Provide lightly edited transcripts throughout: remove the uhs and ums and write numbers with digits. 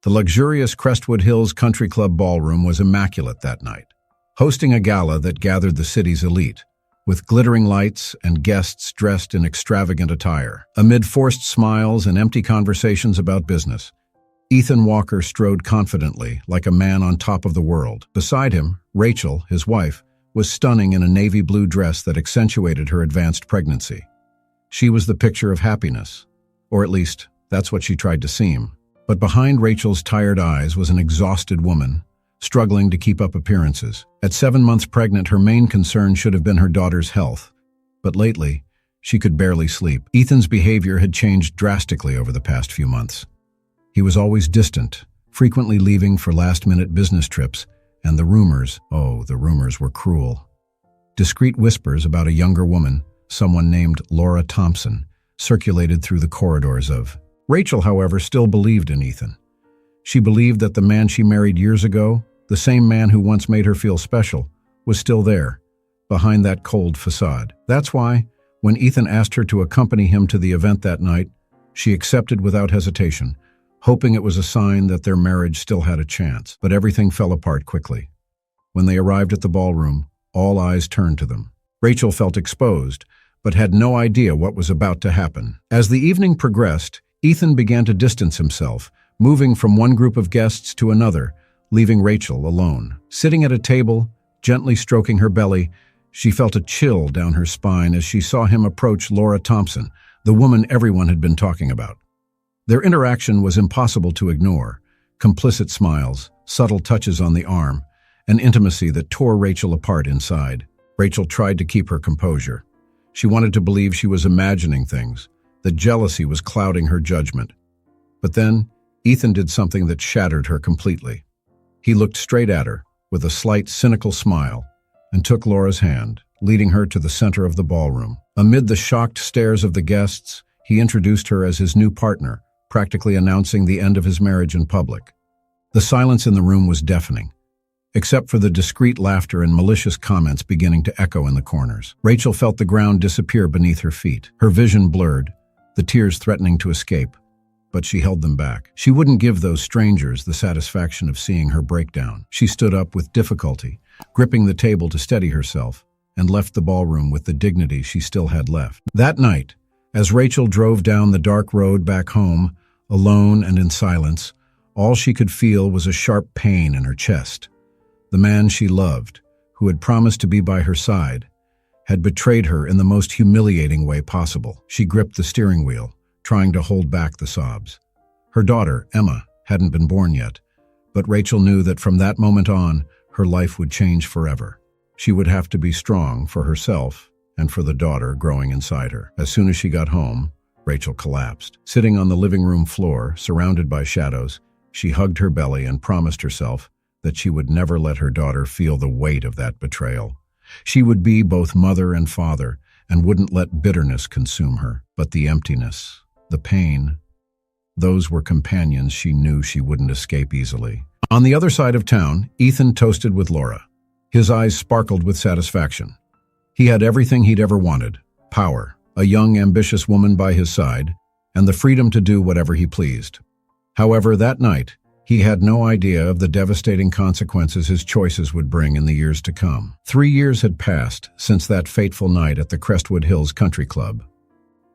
The luxurious Crestwood Hills Country Club ballroom was immaculate that night, hosting a gala that gathered the city's elite, with glittering lights and guests dressed in extravagant attire. Amid forced smiles and empty conversations about business, Ethan Walker strode confidently, like a man on top of the world. Beside him, Rachel, his wife, was stunning in a navy blue dress that accentuated her advanced pregnancy. She was the picture of happiness, or at least, that's what she tried to seem. But behind Rachel's tired eyes was an exhausted woman, struggling to keep up appearances. At 7 months pregnant, her main concern should have been her daughter's health. But lately, she could barely sleep. Ethan's behavior had changed drastically over the past few months. He was always distant, frequently leaving for last-minute business trips, and the rumors were cruel. Discreet whispers about a younger woman, someone named Laura Thompson, circulated through the corridors of. Rachel, however, still believed in Ethan. She believed that the man she married years ago, the same man who once made her feel special, was still there, behind that cold facade. That's why, when Ethan asked her to accompany him to the event that night, she accepted without hesitation, hoping it was a sign that their marriage still had a chance. But everything fell apart quickly. When they arrived at the ballroom, all eyes turned to them. Rachel felt exposed, but had no idea what was about to happen. As the evening progressed, Ethan began to distance himself, moving from one group of guests to another, leaving Rachel alone. Sitting at a table, gently stroking her belly, she felt a chill down her spine as she saw him approach Laura Thompson, the woman everyone had been talking about. Their interaction was impossible to ignore. Complicit smiles, subtle touches on the arm, an intimacy that tore Rachel apart inside. Rachel tried to keep her composure. She wanted to believe she was imagining things, that jealousy was clouding her judgment. But then, Ethan did something that shattered her completely. He looked straight at her, with a slight, cynical smile, and took Laura's hand, leading her to the center of the ballroom. Amid the shocked stares of the guests, he introduced her as his new partner, practically announcing the end of his marriage in public. The silence in the room was deafening, except for the discreet laughter and malicious comments beginning to echo in the corners. Rachel felt the ground disappear beneath her feet, her vision blurred, the tears threatening to escape, but she held them back. She wouldn't give those strangers the satisfaction of seeing her breakdown. She stood up with difficulty, gripping the table to steady herself, and left the ballroom with the dignity she still had left. That night, as Rachel drove down the dark road back home, alone and in silence, all she could feel was a sharp pain in her chest. The man she loved, who had promised to be by her side, had betrayed her in the most humiliating way possible. She gripped the steering wheel, trying to hold back the sobs. Her daughter, Emma, hadn't been born yet, but Rachel knew that from that moment on, her life would change forever. She would have to be strong for herself and for the daughter growing inside her. As soon as she got home, Rachel collapsed. Sitting on the living room floor, surrounded by shadows, she hugged her belly and promised herself that she would never let her daughter feel the weight of that betrayal. She would be both mother and father and wouldn't let bitterness consume her. But the emptiness, the pain, those were companions she knew she wouldn't escape easily. On the other side of town, Ethan toasted with Laura. His eyes sparkled with satisfaction. He had everything he'd ever wanted: power, a young, ambitious woman by his side, and the freedom to do whatever he pleased. However, that night, he had no idea of the devastating consequences his choices would bring in the years to come. 3 years had passed since that fateful night at the Crestwood Hills Country Club.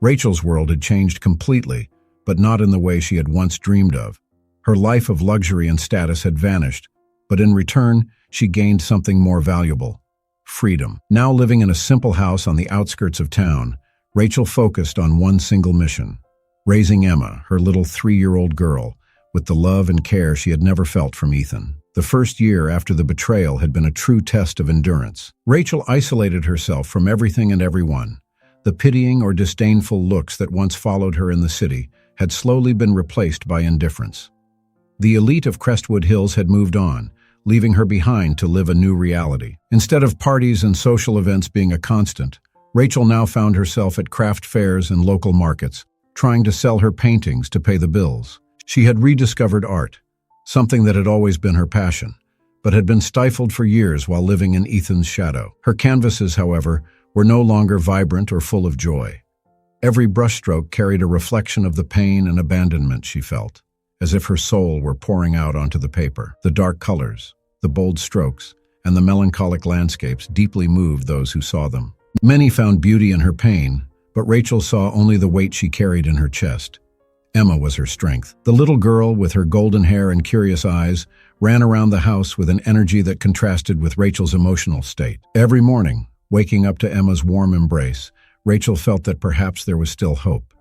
Rachel's world had changed completely, but not in the way she had once dreamed of. Her life of luxury and status had vanished, but in return, she gained something more valuable: freedom. Now living in a simple house on the outskirts of town, Rachel focused on one single mission: raising Emma, her little 3-year-old girl, with the love and care she had never felt from Ethan. The first year after the betrayal had been a true test of endurance. Rachel isolated herself from everything and everyone. The pitying or disdainful looks that once followed her in the city had slowly been replaced by indifference. The elite of Crestwood Hills had moved on, leaving her behind to live a new reality. Instead of parties and social events being a constant, Rachel now found herself at craft fairs and local markets, trying to sell her paintings to pay the bills. She had rediscovered art, something that had always been her passion, but had been stifled for years while living in Ethan's shadow. Her canvases, however, were no longer vibrant or full of joy. Every brushstroke carried a reflection of the pain and abandonment she felt. as if her soul were pouring out onto the paper. The dark colors, the bold strokes, and the melancholic landscapes deeply moved those who saw them. Many found beauty in her pain, but Rachel saw only the weight she carried in her chest. Emma was her strength. The little girl, with her golden hair and curious eyes, ran around the house with an energy that contrasted with Rachel's emotional state. Every morning, waking up to Emma's warm embrace, Rachel felt that perhaps there was still hope.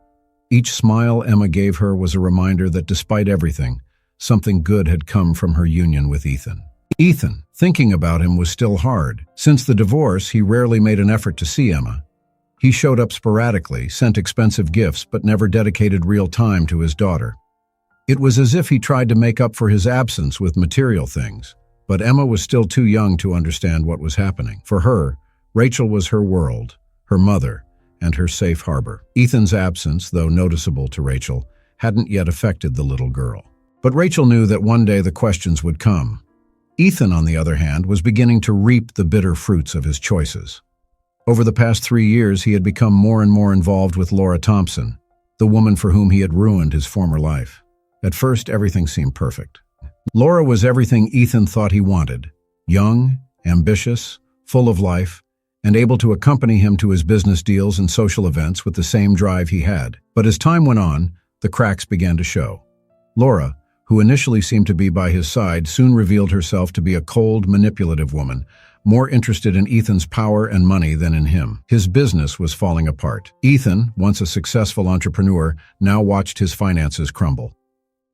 Each smile Emma gave her was a reminder that despite everything, something good had come from her union with Ethan. Ethan, thinking about him was still hard. Since the divorce, he rarely made an effort to see Emma. He showed up sporadically, sent expensive gifts, but never dedicated real time to his daughter. It was as if he tried to make up for his absence with material things, but Emma was still too young to understand what was happening. For her, Rachel was her world, her mother, and her safe harbor. Ethan's absence, though noticeable to Rachel, hadn't yet affected the little girl. But Rachel knew that one day the questions would come. Ethan, on the other hand, was beginning to reap the bitter fruits of his choices. Over the past 3 years, he had become more and more involved with Laura Thompson, the woman for whom he had ruined his former life. At first, everything seemed perfect. Laura was everything Ethan thought he wanted: young, ambitious, full of life, and able to accompany him to his business deals and social events with the same drive he had. But as time went on, the cracks began to show. Laura, who initially seemed to be by his side, soon revealed herself to be a cold, manipulative woman, more interested in Ethan's power and money than in him. His business was falling apart. Ethan, once a successful entrepreneur, now watched his finances crumble.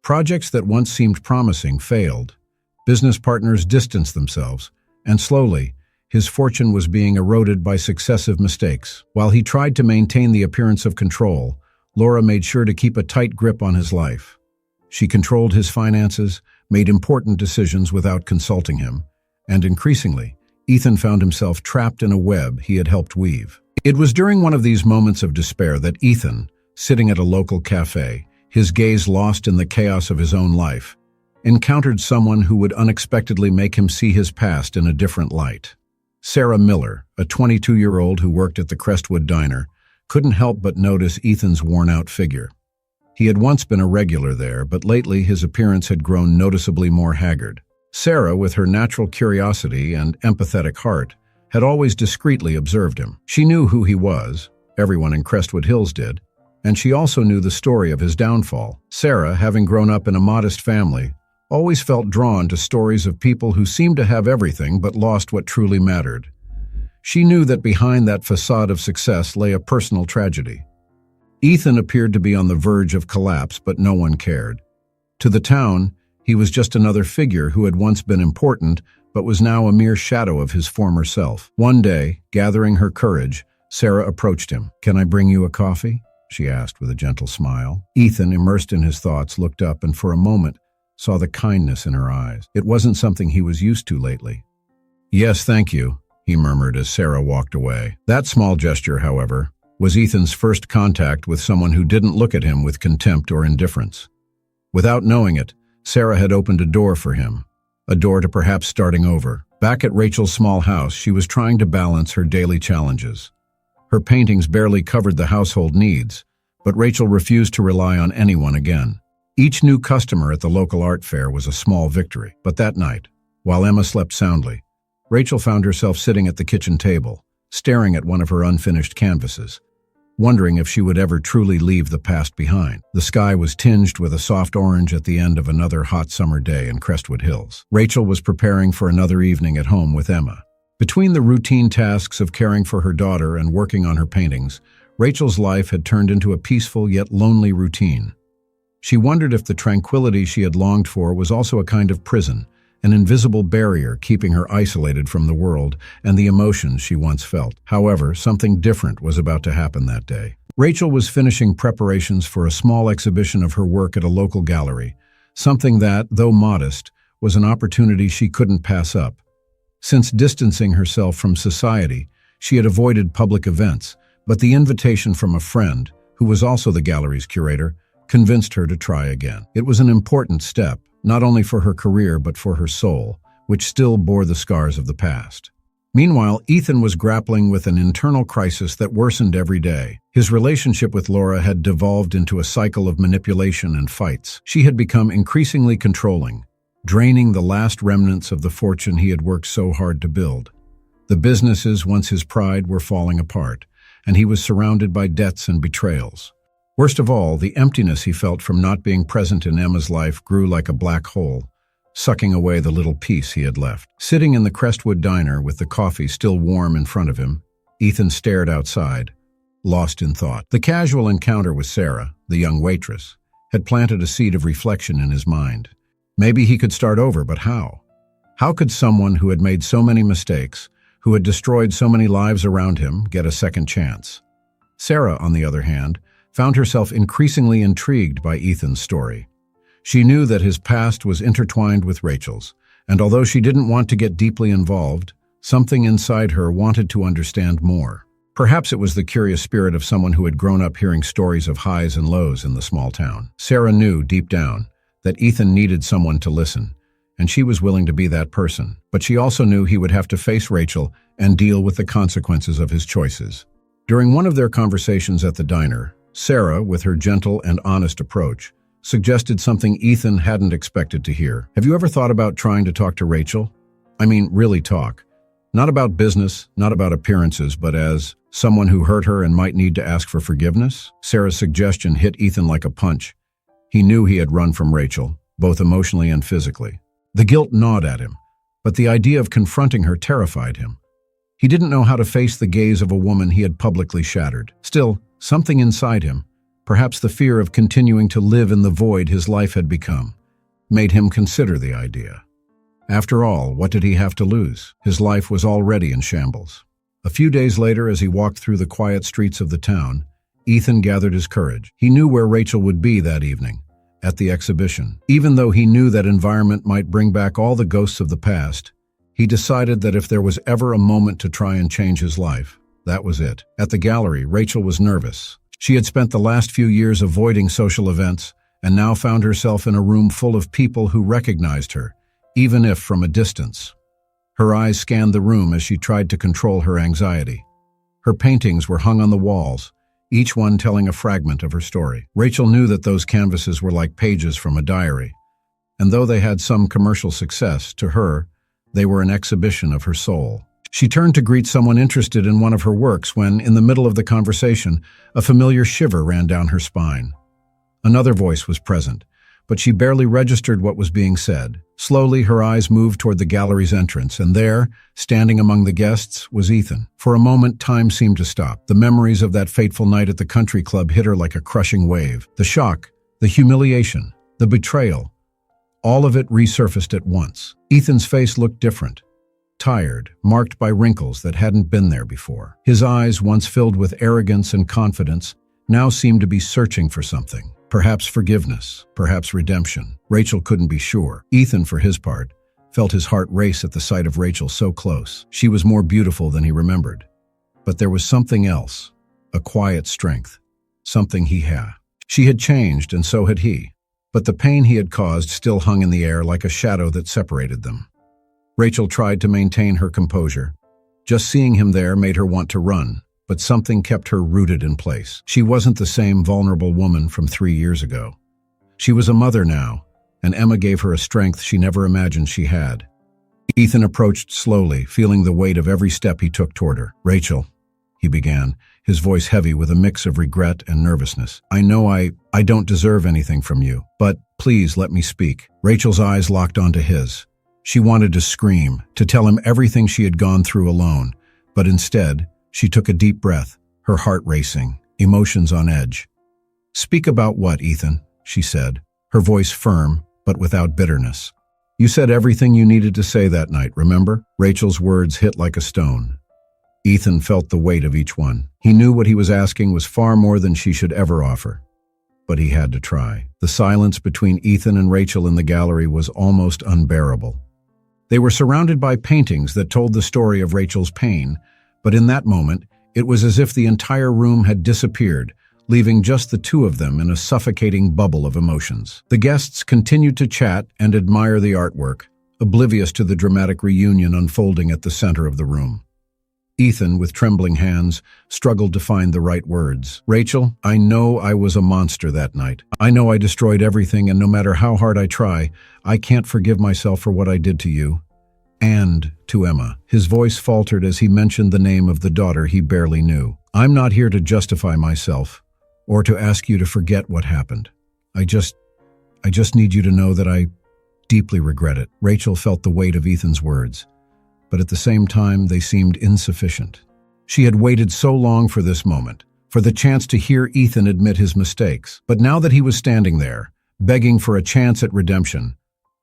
Projects that once seemed promising failed. Business partners distanced themselves, and slowly, his fortune was being eroded by successive mistakes. While he tried to maintain the appearance of control, Laura made sure to keep a tight grip on his life. She controlled his finances, made important decisions without consulting him, and increasingly, Ethan found himself trapped in a web he had helped weave. It was during one of these moments of despair that Ethan, sitting at a local cafe, his gaze lost in the chaos of his own life, encountered someone who would unexpectedly make him see his past in a different light. Sarah Miller, a 22-year-old who worked at the Crestwood Diner, couldn't help but notice Ethan's worn-out figure. He had once been a regular there, but lately his appearance had grown noticeably more haggard. Sarah, with her natural curiosity and empathetic heart, had always discreetly observed him. She knew who he was, everyone in Crestwood Hills did, and she also knew the story of his downfall. Sarah, having grown up in a modest family, always felt drawn to stories of people who seemed to have everything but lost what truly mattered. She knew that behind that facade of success lay a personal tragedy. Ethan appeared to be on the verge of collapse, but no one cared. To the town, he was just another figure who had once been important, but was now a mere shadow of his former self. One day, gathering her courage, Sarah approached him. "Can I bring you a coffee?" she asked with a gentle smile. Ethan, immersed in his thoughts, looked up and for a moment saw the kindness in her eyes. It wasn't something he was used to lately. "Yes, thank you," he murmured as Sarah walked away. That small gesture, however, was Ethan's first contact with someone who didn't look at him with contempt or indifference. Without knowing it, Sarah had opened a door for him, a door to perhaps starting over. Back at Rachel's small house, she was trying to balance her daily challenges. Her paintings barely covered the household needs, but Rachel refused to rely on anyone again. Each new customer at the local art fair was a small victory. But that night, while Emma slept soundly, Rachel found herself sitting at the kitchen table, staring at one of her unfinished canvases, wondering if she would ever truly leave the past behind. The sky was tinged with a soft orange at the end of another hot summer day in Crestwood Hills. Rachel was preparing for another evening at home with Emma. Between the routine tasks of caring for her daughter and working on her paintings, Rachel's life had turned into a peaceful yet lonely routine. She wondered if the tranquility she had longed for was also a kind of prison, an invisible barrier keeping her isolated from the world and the emotions she once felt. However, something different was about to happen that day. Rachel was finishing preparations for a small exhibition of her work at a local gallery, something that, though modest, was an opportunity she couldn't pass up. Since distancing herself from society, she had avoided public events, but the invitation from a friend, who was also the gallery's curator, convinced her to try again. It was an important step, not only for her career but for her soul, which still bore the scars of the past. Meanwhile, Ethan was grappling with an internal crisis that worsened every day. His relationship with Laura had devolved into a cycle of manipulation and fights. She had become increasingly controlling, draining the last remnants of the fortune he had worked so hard to build. The businesses, once his pride, were falling apart, and he was surrounded by debts and betrayals. Worst of all, the emptiness he felt from not being present in Emma's life grew like a black hole, sucking away the little piece he had left. Sitting in the Crestwood diner with the coffee still warm in front of him, Ethan stared outside, lost in thought. The casual encounter with Sarah, the young waitress, had planted a seed of reflection in his mind. Maybe he could start over, but how? How could someone who had made so many mistakes, who had destroyed so many lives around him, get a second chance? Sarah, on the other hand, found herself increasingly intrigued by Ethan's story. She knew that his past was intertwined with Rachel's, and although she didn't want to get deeply involved, something inside her wanted to understand more. Perhaps it was the curious spirit of someone who had grown up hearing stories of highs and lows in the small town. Sarah knew, deep down, that Ethan needed someone to listen, and she was willing to be that person. But she also knew he would have to face Rachel and deal with the consequences of his choices. During one of their conversations at the diner, Sarah, with her gentle and honest approach, suggested something Ethan hadn't expected to hear. Have you ever thought about trying to talk to Rachel? I mean, really talk. Not about business, not about appearances, but as someone who hurt her and might need to ask for forgiveness? Sarah's suggestion hit Ethan like a punch. He knew he had run from Rachel, both emotionally and physically. The guilt gnawed at him, but the idea of confronting her terrified him. He didn't know how to face the gaze of a woman he had publicly shattered. Still, something inside him, perhaps the fear of continuing to live in the void his life had become, made him consider the idea. After all, what did he have to lose? His life was already in shambles. A few days later, as he walked through the quiet streets of the town, Ethan gathered his courage. He knew where Rachel would be that evening, at the exhibition. Even though he knew that environment might bring back all the ghosts of the past, he decided that if there was ever a moment to try and change his life, that was it. At the gallery, Rachel was nervous. She had spent the last few years avoiding social events and now found herself in a room full of people who recognized her, even if from a distance. Her eyes scanned the room as she tried to control her anxiety. Her paintings were hung on the walls, each one telling a fragment of her story. Rachel knew that those canvases were like pages from a diary, and though they had some commercial success, to her, they were an exhibition of her soul. She turned to greet someone interested in one of her works when, in the middle of the conversation, a familiar shiver ran down her spine. Another voice was present, but she barely registered what was being said. Slowly, her eyes moved toward the gallery's entrance, and there, standing among the guests, was Ethan. For a moment, time seemed to stop. The memories of that fateful night at the country club hit her like a crushing wave. The shock, the humiliation, the betrayal, all of it resurfaced at once. Ethan's face looked different. Tired, marked by wrinkles that hadn't been there before. His eyes, once filled with arrogance and confidence, now seemed to be searching for something. Perhaps forgiveness, perhaps redemption. Rachel couldn't be sure. Ethan, for his part, felt his heart race at the sight of Rachel so close. She was more beautiful than he remembered. But there was something else, a quiet strength, something he had. She had changed, and so had he. But the pain he had caused still hung in the air like a shadow that separated them. Rachel tried to maintain her composure. Just seeing him there made her want to run, but something kept her rooted in place. She wasn't the same vulnerable woman from 3 years ago. She was a mother now, and Emma gave her a strength she never imagined she had. Ethan approached slowly, feeling the weight of every step he took toward her. "Rachel," he began, his voice heavy with a mix of regret and nervousness. "I know I don't deserve anything from you, but please let me speak." Rachel's eyes locked onto his. She wanted to scream, to tell him everything she had gone through alone, but instead, she took a deep breath, her heart racing, emotions on edge. "Speak about what, Ethan?" she said, her voice firm, but without bitterness. "You said everything you needed to say that night, remember?" Rachel's words hit like a stone. Ethan felt the weight of each one. He knew what he was asking was far more than she should ever offer. But he had to try. The silence between Ethan and Rachel in the gallery was almost unbearable. They were surrounded by paintings that told the story of Rachel's pain, but in that moment, it was as if the entire room had disappeared, leaving just the two of them in a suffocating bubble of emotions. The guests continued to chat and admire the artwork, oblivious to the dramatic reunion unfolding at the center of the room. Ethan, with trembling hands, struggled to find the right words. "Rachel, I know I was a monster that night. I know I destroyed everything, and no matter how hard I try, I can't forgive myself for what I did to you. And to Emma." His voice faltered as he mentioned the name of the daughter he barely knew. "I'm not here to justify myself, or to ask you to forget what happened. I just need you to know that I deeply regret it." Rachel felt the weight of Ethan's words, but at the same time they seemed insufficient. She had waited so long for this moment, for the chance to hear Ethan admit his mistakes. But now that he was standing there, begging for a chance at redemption,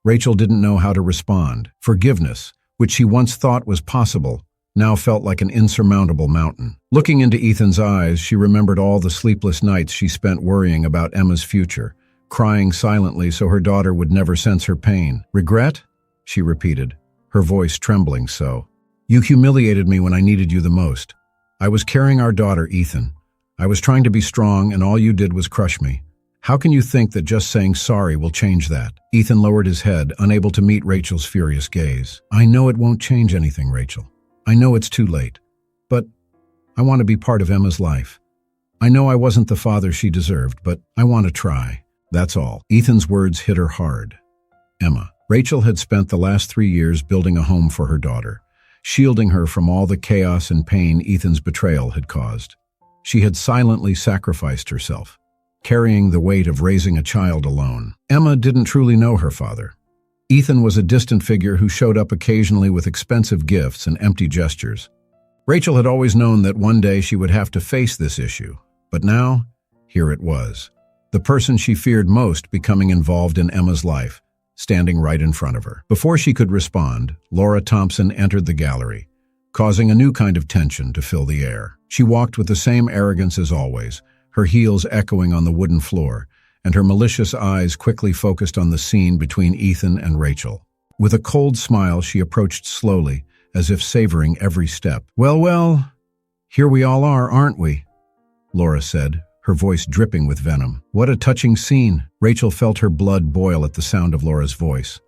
Rachel didn't know how to respond. Forgiveness, which she once thought was possible, now felt like an insurmountable mountain. Looking into Ethan's eyes, she remembered all the sleepless nights she spent worrying about Emma's future, crying silently so her daughter would never sense her pain. "Regret?" she repeated, her voice trembling so. "You humiliated me when I needed you the most. I was carrying our daughter, Ethan. I was trying to be strong, and all you did was crush me. How can you think that just saying sorry will change that?" Ethan lowered his head, unable to meet Rachel's furious gaze. "I know it won't change anything, Rachel. I know it's too late. But I want to be part of Emma's life. I know I wasn't the father she deserved, but I want to try. That's all." Ethan's words hit her hard. Emma. Rachel had spent the last 3 years building a home for her daughter, shielding her from all the chaos and pain Ethan's betrayal had caused. She had silently sacrificed herself, carrying the weight of raising a child alone. Emma didn't truly know her father. Ethan was a distant figure who showed up occasionally with expensive gifts and empty gestures. Rachel had always known that one day she would have to face this issue, but now, here it was. The person she feared most becoming involved in Emma's life, standing right in front of her. Before she could respond, Laura Thompson entered the gallery, causing a new kind of tension to fill the air. She walked with the same arrogance as always, her heels echoing on the wooden floor, and her malicious eyes quickly focused on the scene between Ethan and Rachel. With a cold smile, she approached slowly, as if savoring every step. Well, here we all are, aren't we?" Laura said, her voice dripping with venom. "What a touching scene." Rachel felt her blood boil at the sound of Laura's voice.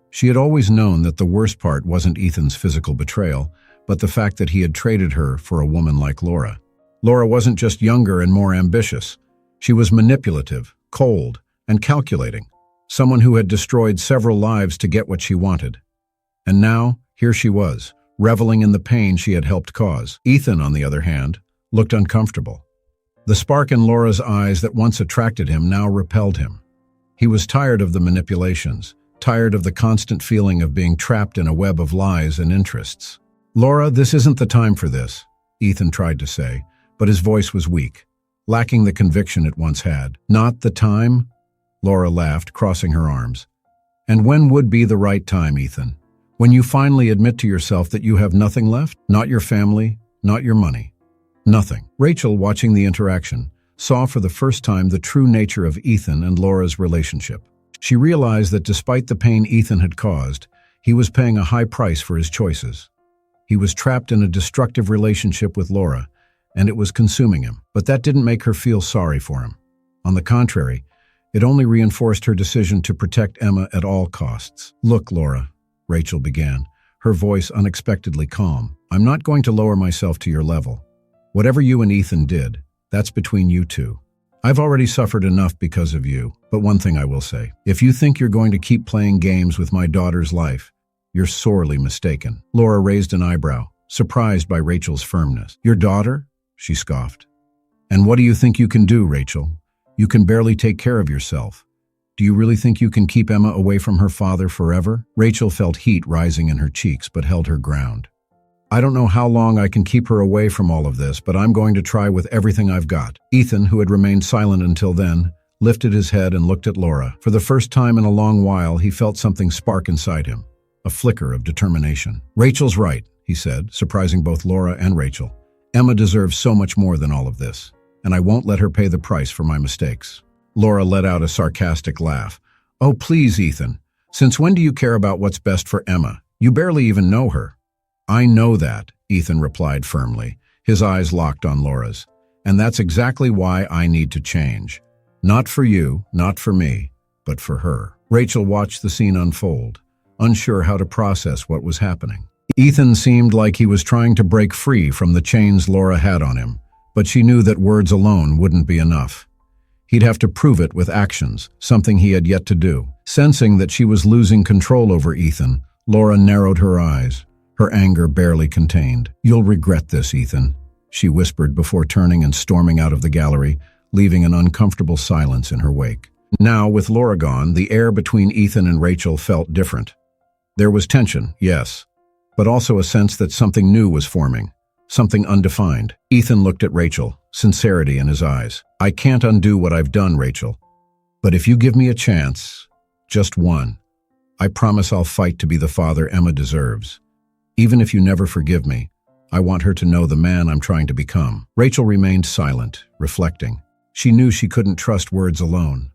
She had always known that the worst part wasn't Ethan's physical betrayal, but the fact that he had traded her for a woman like Laura. Laura wasn't just younger and more ambitious. She was manipulative, cold, and calculating, someone who had destroyed several lives to get what she wanted. And now, here she was, reveling in the pain she had helped cause. Ethan, on the other hand, looked uncomfortable. The spark in Laura's eyes that once attracted him now repelled him. He was tired of the manipulations, tired of the constant feeling of being trapped in a web of lies and interests. "Laura, this isn't the time for this," Ethan tried to say, but his voice was weak, lacking the conviction it once had. "Not the time?" Laura laughed, crossing her arms. "And when would be the right time, Ethan? When you finally admit to yourself that you have nothing left? Not your family, not your money. Nothing." Rachel, watching the interaction, saw for the first time the true nature of Ethan and Laura's relationship. She realized that despite the pain Ethan had caused, he was paying a high price for his choices. He was trapped in a destructive relationship with Laura, and it was consuming him. But that didn't make her feel sorry for him. On the contrary, it only reinforced her decision to protect Emma at all costs. "Look, Laura," Rachel began, her voice unexpectedly calm. "I'm not going to lower myself to your level. Whatever you and Ethan did, that's between you two. I've already suffered enough because of you, but one thing I will say. If you think you're going to keep playing games with my daughter's life, you're sorely mistaken." Laura raised an eyebrow, surprised by Rachel's firmness. "Your daughter?" she scoffed. "And what do you think you can do, Rachel? You can barely take care of yourself. Do you really think you can keep Emma away from her father forever?" Rachel felt heat rising in her cheeks but held her ground. "I don't know how long I can keep her away from all of this, but I'm going to try with everything I've got." Ethan, who had remained silent until then, lifted his head and looked at Laura. For the first time in a long while, he felt something spark inside him, a flicker of determination. "Rachel's right," he said, surprising both Laura and Rachel. "Emma deserves so much more than all of this, and I won't let her pay the price for my mistakes." Laura let out a sarcastic laugh. "Oh, please, Ethan. Since when do you care about what's best for Emma? You barely even know her." "I know that," Ethan replied firmly, his eyes locked on Laura's. "And that's exactly why I need to change. Not for you, not for me, but for her." Rachel watched the scene unfold, unsure how to process what was happening. Ethan seemed like he was trying to break free from the chains Laura had on him, but she knew that words alone wouldn't be enough. He'd have to prove it with actions, something he had yet to do. Sensing that she was losing control over Ethan, Laura narrowed her eyes, her anger barely contained. "You'll regret this, Ethan," she whispered before turning and storming out of the gallery, leaving an uncomfortable silence in her wake. Now, with Laura gone, the air between Ethan and Rachel felt different. There was tension, yes, but also a sense that something new was forming, something undefined. Ethan looked at Rachel, sincerity in his eyes. "I can't undo what I've done, Rachel. But if you give me a chance, just one, I promise I'll fight to be the father Emma deserves. Even if you never forgive me, I want her to know the man I'm trying to become." Rachel remained silent, reflecting. She knew she couldn't trust words alone.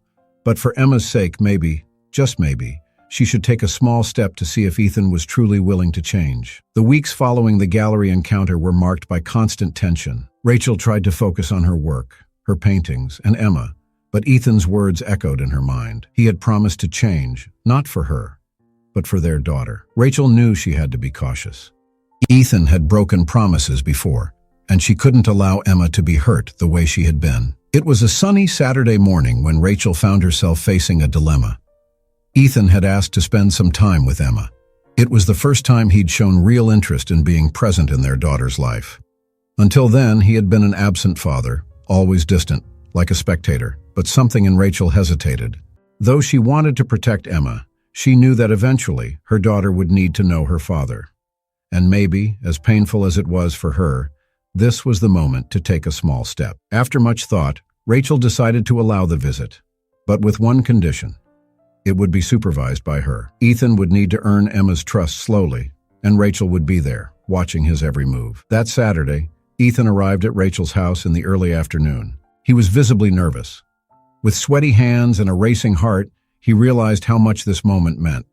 But for Emma's sake, maybe, just maybe, she should take a small step to see if Ethan was truly willing to change. The weeks following the gallery encounter were marked by constant tension. Rachel tried to focus on her work, her paintings, and Emma, but Ethan's words echoed in her mind. He had promised to change, not for her, but for their daughter. Rachel knew she had to be cautious. Ethan had broken promises before, and she couldn't allow Emma to be hurt the way she had been. It was a sunny Saturday morning when Rachel found herself facing a dilemma. Ethan had asked to spend some time with Emma. It was the first time he'd shown real interest in being present in their daughter's life. Until then, he had been an absent father, always distant, like a spectator, but something in Rachel hesitated. Though she wanted to protect Emma, she knew that eventually her daughter would need to know her father. And maybe, as painful as it was for her, this was the moment to take a small step. After much thought, Rachel decided to allow the visit, but with one condition. It would be supervised by her. Ethan would need to earn Emma's trust slowly, and Rachel would be there, watching his every move. That Saturday, Ethan arrived at Rachel's house in the early afternoon. He was visibly nervous. With sweaty hands and a racing heart, he realized how much this moment meant.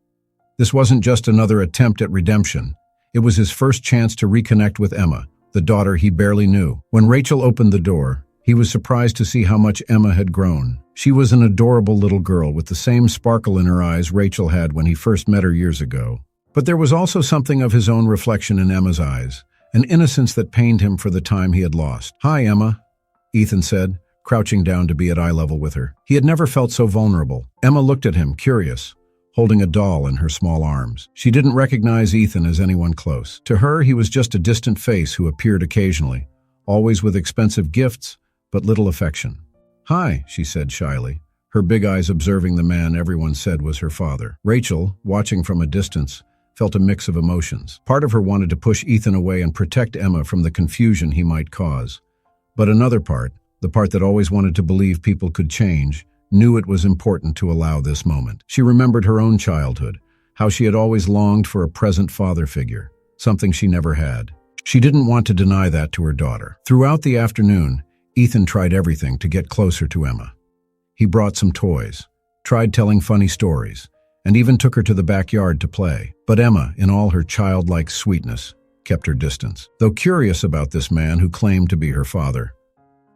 This wasn't just another attempt at redemption. It was his first chance to reconnect with Emma, the daughter he barely knew. When Rachel opened the door, he was surprised to see how much Emma had grown. She was an adorable little girl with the same sparkle in her eyes Rachel had when he first met her years ago. But there was also something of his own reflection in Emma's eyes, an innocence that pained him for the time he had lost. "Hi, Emma," Ethan said, crouching down to be at eye level with her. He had never felt so vulnerable. Emma looked at him, curious, holding a doll in her small arms. She didn't recognize Ethan as anyone close. To her, he was just a distant face who appeared occasionally, always with expensive gifts, but little affection. "Hi," she said shyly, her big eyes observing the man everyone said was her father. Rachel, watching from a distance, felt a mix of emotions. Part of her wanted to push Ethan away and protect Emma from the confusion he might cause. But another part, the part that always wanted to believe people could change, knew it was important to allow this moment. She remembered her own childhood, how she had always longed for a present father figure, something she never had. She didn't want to deny that to her daughter. Throughout the afternoon, Ethan tried everything to get closer to Emma. He brought some toys, tried telling funny stories, and even took her to the backyard to play. But Emma, in all her childlike sweetness, kept her distance. Though curious about this man who claimed to be her father,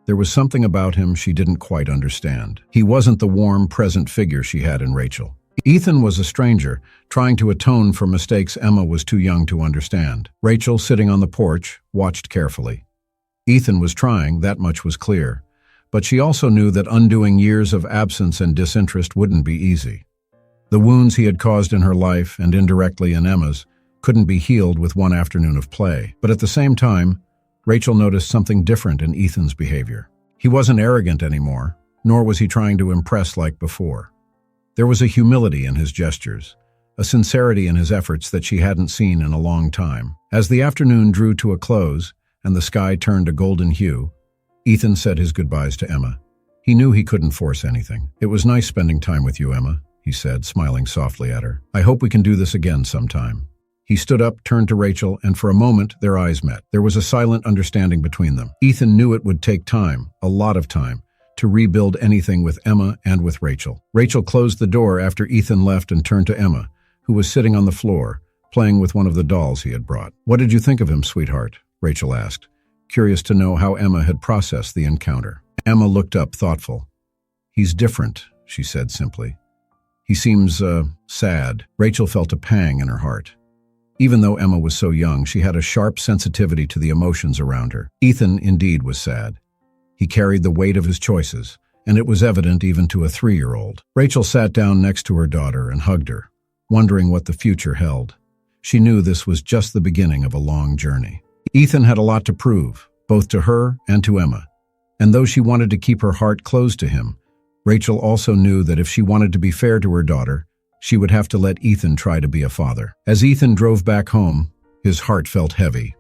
there was something about him she didn't quite understand. He wasn't the warm, present figure she had in Rachel. Ethan was a stranger, trying to atone for mistakes Emma was too young to understand. Rachel, sitting on the porch, watched carefully. Ethan was trying, that much was clear, but she also knew that undoing years of absence and disinterest wouldn't be easy. The wounds he had caused in her life, and indirectly in Emma's, couldn't be healed with one afternoon of play. But at the same time, Rachel noticed something different in Ethan's behavior. He wasn't arrogant anymore, nor was he trying to impress like before. There was a humility in his gestures, a sincerity in his efforts that she hadn't seen in a long time. As the afternoon drew to a close, and the sky turned a golden hue, Ethan said his goodbyes to Emma. He knew he couldn't force anything. "It was nice spending time with you, Emma," he said, smiling softly at her. "I hope we can do this again sometime." He stood up, turned to Rachel, and for a moment their eyes met. There was a silent understanding between them. Ethan knew it would take time, a lot of time, to rebuild anything with Emma and with Rachel. Rachel closed the door after Ethan left and turned to Emma, who was sitting on the floor, playing with one of the dolls he had brought. "What did you think of him, sweetheart?" Rachel asked, curious to know how Emma had processed the encounter. Emma looked up, thoughtful. "He's different," she said simply. He seems, sad. Rachel felt a pang in her heart. Even though Emma was so young, she had a sharp sensitivity to the emotions around her. Ethan, indeed, was sad. He carried the weight of his choices, and it was evident even to a 3-year-old. Rachel sat down next to her daughter and hugged her, wondering what the future held. She knew this was just the beginning of a long journey. Ethan had a lot to prove, both to her and to Emma. And though she wanted to keep her heart closed to him, Rachel also knew that if she wanted to be fair to her daughter, she would have to let Ethan try to be a father. As Ethan drove back home, his heart felt heavy.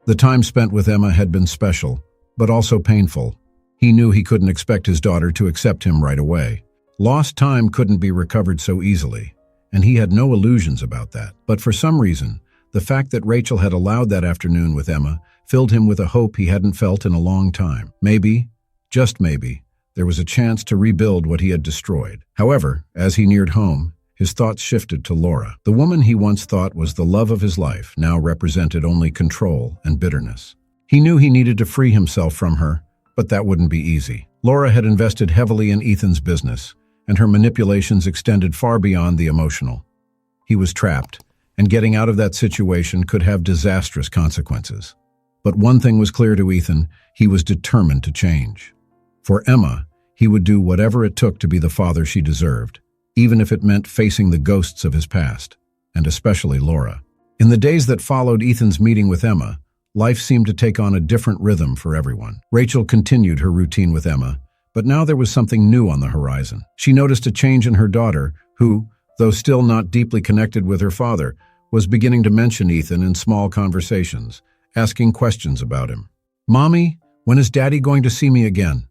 The time spent with Emma had been special, but also painful. He knew he couldn't expect his daughter to accept him right away. Lost time couldn't be recovered so easily, and he had no illusions about that. But for some reason, the fact that Rachel had allowed that afternoon with Emma filled him with a hope he hadn't felt in a long time. Maybe, just maybe, there was a chance to rebuild what he had destroyed. However, as he neared home, his thoughts shifted to Laura. The woman he once thought was the love of his life now represented only control and bitterness. He knew he needed to free himself from her, but that wouldn't be easy. Laura had invested heavily in Ethan's business, and her manipulations extended far beyond the emotional. He was trapped, and getting out of that situation could have disastrous consequences. But one thing was clear to Ethan: he was determined to change. For Emma, he would do whatever it took to be the father she deserved, even if it meant facing the ghosts of his past, and especially Laura. In the days that followed Ethan's meeting with Emma, life seemed to take on a different rhythm for everyone. Rachel continued her routine with Emma, but now there was something new on the horizon. She noticed a change in her daughter, who, though still not deeply connected with her father, was beginning to mention Ethan in small conversations, asking questions about him. "Mommy, when is Daddy going to see me again?"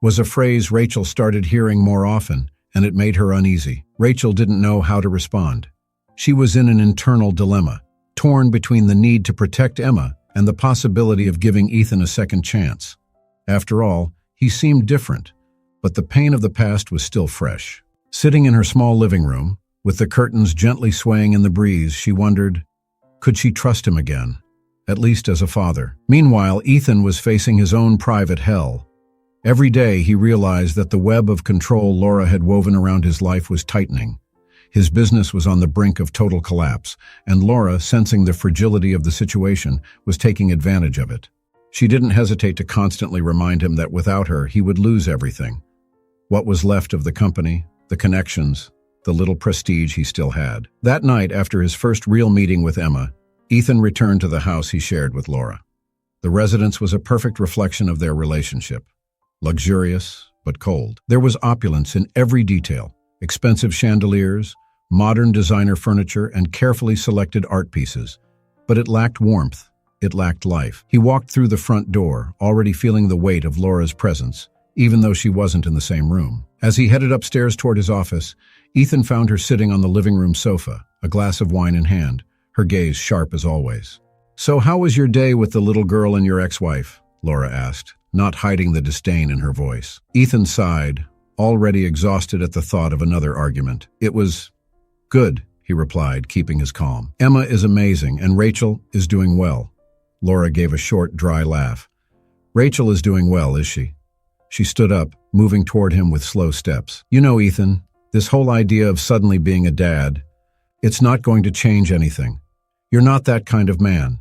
was a phrase Rachel started hearing more often, and it made her uneasy. Rachel didn't know how to respond. She was in an internal dilemma, torn between the need to protect Emma and the possibility of giving Ethan a second chance. After all, he seemed different, but the pain of the past was still fresh. Sitting in her small living room, with the curtains gently swaying in the breeze, she wondered, could she trust him again, at least as a father? Meanwhile, Ethan was facing his own private hell. Every day he realized that the web of control Laura had woven around his life was tightening. His business was on the brink of total collapse, and Laura, sensing the fragility of the situation, was taking advantage of it. She didn't hesitate to constantly remind him that without her, he would lose everything. What was left of the company, the connections, the little prestige he still had. That night, after his first real meeting with Emma, Ethan returned to the house he shared with Laura. The residence was a perfect reflection of their relationship. Luxurious, but cold. There was opulence in every detail: expensive chandeliers, modern designer furniture, and carefully selected art pieces. But it lacked warmth. It lacked life. He walked through the front door, already feeling the weight of Laura's presence, even though she wasn't in the same room. As he headed upstairs toward his office, Ethan found her sitting on the living room sofa, a glass of wine in hand, her gaze sharp as always. "So how was your day with the little girl and your ex-wife?" Laura asked, not hiding the disdain in her voice. Ethan sighed, already exhausted at the thought of another argument. "It was good," he replied, keeping his calm. "Emma is amazing, and Rachel is doing well." Laura gave a short, dry laugh. "Rachel is doing well, is she?" She stood up, moving toward him with slow steps. "You know, Ethan, this whole idea of suddenly being a dad, it's not going to change anything. You're not that kind of man.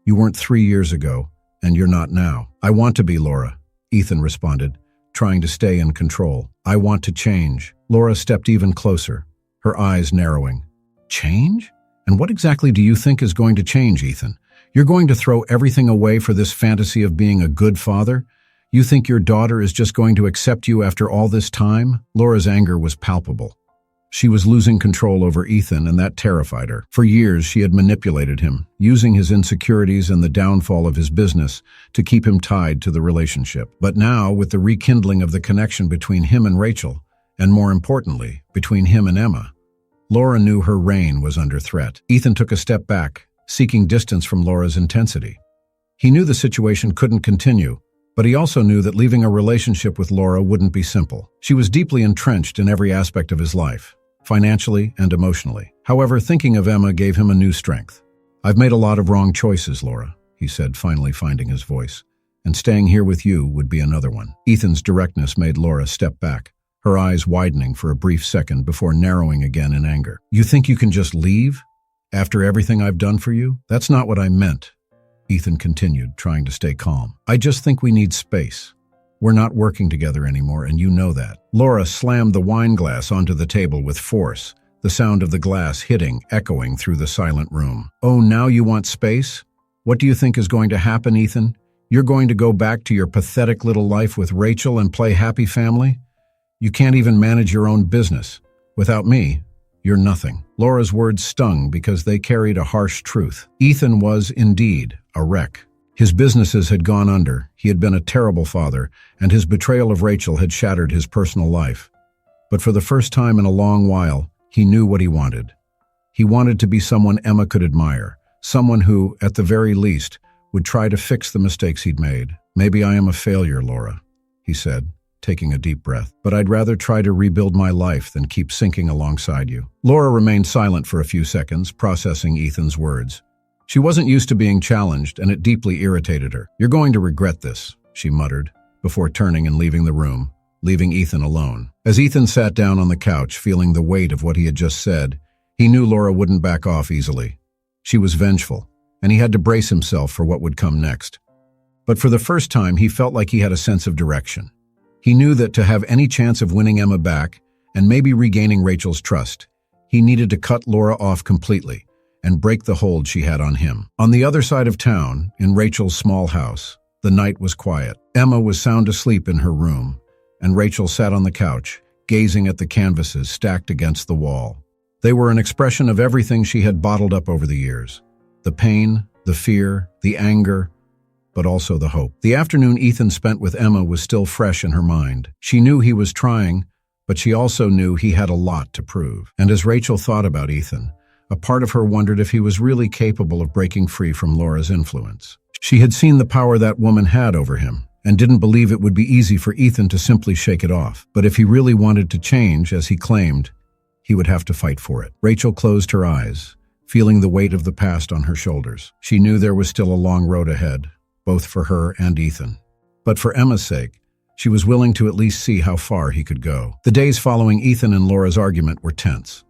You weren't 3 years ago, and you're not now." "I want to be, Laura," Ethan responded, trying to stay in control. "I want to change." Laura stepped even closer, her eyes narrowing. "Change? And what exactly do you think is going to change, Ethan? You're going to throw everything away for this fantasy of being a good father? You think your daughter is just going to accept you after all this time?" Laura's anger was palpable. She was losing control over Ethan, and that terrified her. For years, she had manipulated him, using his insecurities and the downfall of his business to keep him tied to the relationship. But now, with the rekindling of the connection between him and Rachel, and more importantly, between him and Emma, Laura knew her reign was under threat. Ethan took a step back, seeking distance from Laura's intensity. He knew the situation couldn't continue, but he also knew that leaving a relationship with Laura wouldn't be simple. She was deeply entrenched in every aspect of his life, financially and emotionally. However, thinking of Emma gave him a new strength. "I've made a lot of wrong choices, Laura," he said, finally finding his voice, "and staying here with you would be another one." Ethan's directness made Laura step back, her eyes widening for a brief second before narrowing again in anger. "You think you can just leave? After everything I've done for you? That's not what I meant," Ethan continued, trying to stay calm. "I just think we need space. We're not working together anymore, and you know that." Laura slammed the wine glass onto the table with force, the sound of the glass hitting, echoing through the silent room. "Oh, now you want space? What do you think is going to happen, Ethan? You're going to go back to your pathetic little life with Rachel and play happy family? You can't even manage your own business. Without me, you're nothing." Laura's words stung because they carried a harsh truth. Ethan was, indeed, a wreck. His businesses had gone under, he had been a terrible father, and his betrayal of Rachel had shattered his personal life. But for the first time in a long while, he knew what he wanted. He wanted to be someone Emma could admire, someone who, at the very least, would try to fix the mistakes he'd made. "Maybe I am a failure, Laura," he said, taking a deep breath. "But I'd rather try to rebuild my life than keep sinking alongside you." Laura remained silent for a few seconds, processing Ethan's words. She wasn't used to being challenged, and it deeply irritated her. "You're going to regret this," she muttered, before turning and leaving the room, leaving Ethan alone. As Ethan sat down on the couch, feeling the weight of what he had just said, he knew Laura wouldn't back off easily. She was vengeful, and he had to brace himself for what would come next. But for the first time, he felt like he had a sense of direction. He knew that to have any chance of winning Emma back, and maybe regaining Rachel's trust, he needed to cut Laura off completely and break the hold she had on him. On the other side of town, in Rachel's small house, the night was quiet. Emma was sound asleep in her room, and Rachel sat on the couch, gazing at the canvases stacked against the wall. They were an expression of everything she had bottled up over the years. The pain, the fear, the anger, but also the hope. The afternoon Ethan spent with Emma was still fresh in her mind. She knew he was trying, but she also knew he had a lot to prove. And as Rachel thought about Ethan, a part of her wondered if he was really capable of breaking free from Laura's influence. She had seen the power that woman had over him, and didn't believe it would be easy for Ethan to simply shake it off. But if he really wanted to change, as he claimed, he would have to fight for it. Rachel closed her eyes, feeling the weight of the past on her shoulders. She knew there was still a long road ahead, both for her and Ethan. But for Emma's sake, she was willing to at least see how far he could go. The days following Ethan and Laura's argument were tense.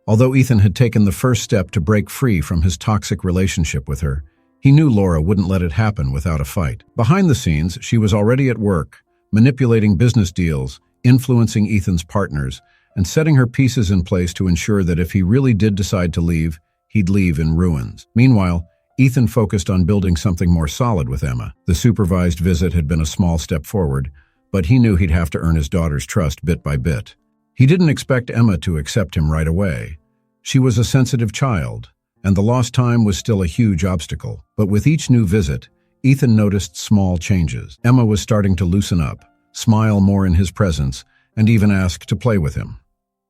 Although Ethan had taken the first step to break free from his toxic relationship with her, he knew Laura wouldn't let it happen without a fight. Behind the scenes, she was already at work, manipulating business deals, influencing Ethan's partners, and setting her pieces in place to ensure that if he really did decide to leave, he'd leave in ruins. Meanwhile, Ethan focused on building something more solid with Emma. The supervised visit had been a small step forward, but he knew he'd have to earn his daughter's trust bit by bit. He didn't expect Emma to accept him right away. She was a sensitive child, and the lost time was still a huge obstacle. But with each new visit, Ethan noticed small changes. Emma was starting to loosen up, smile more in his presence, and even ask to play with him.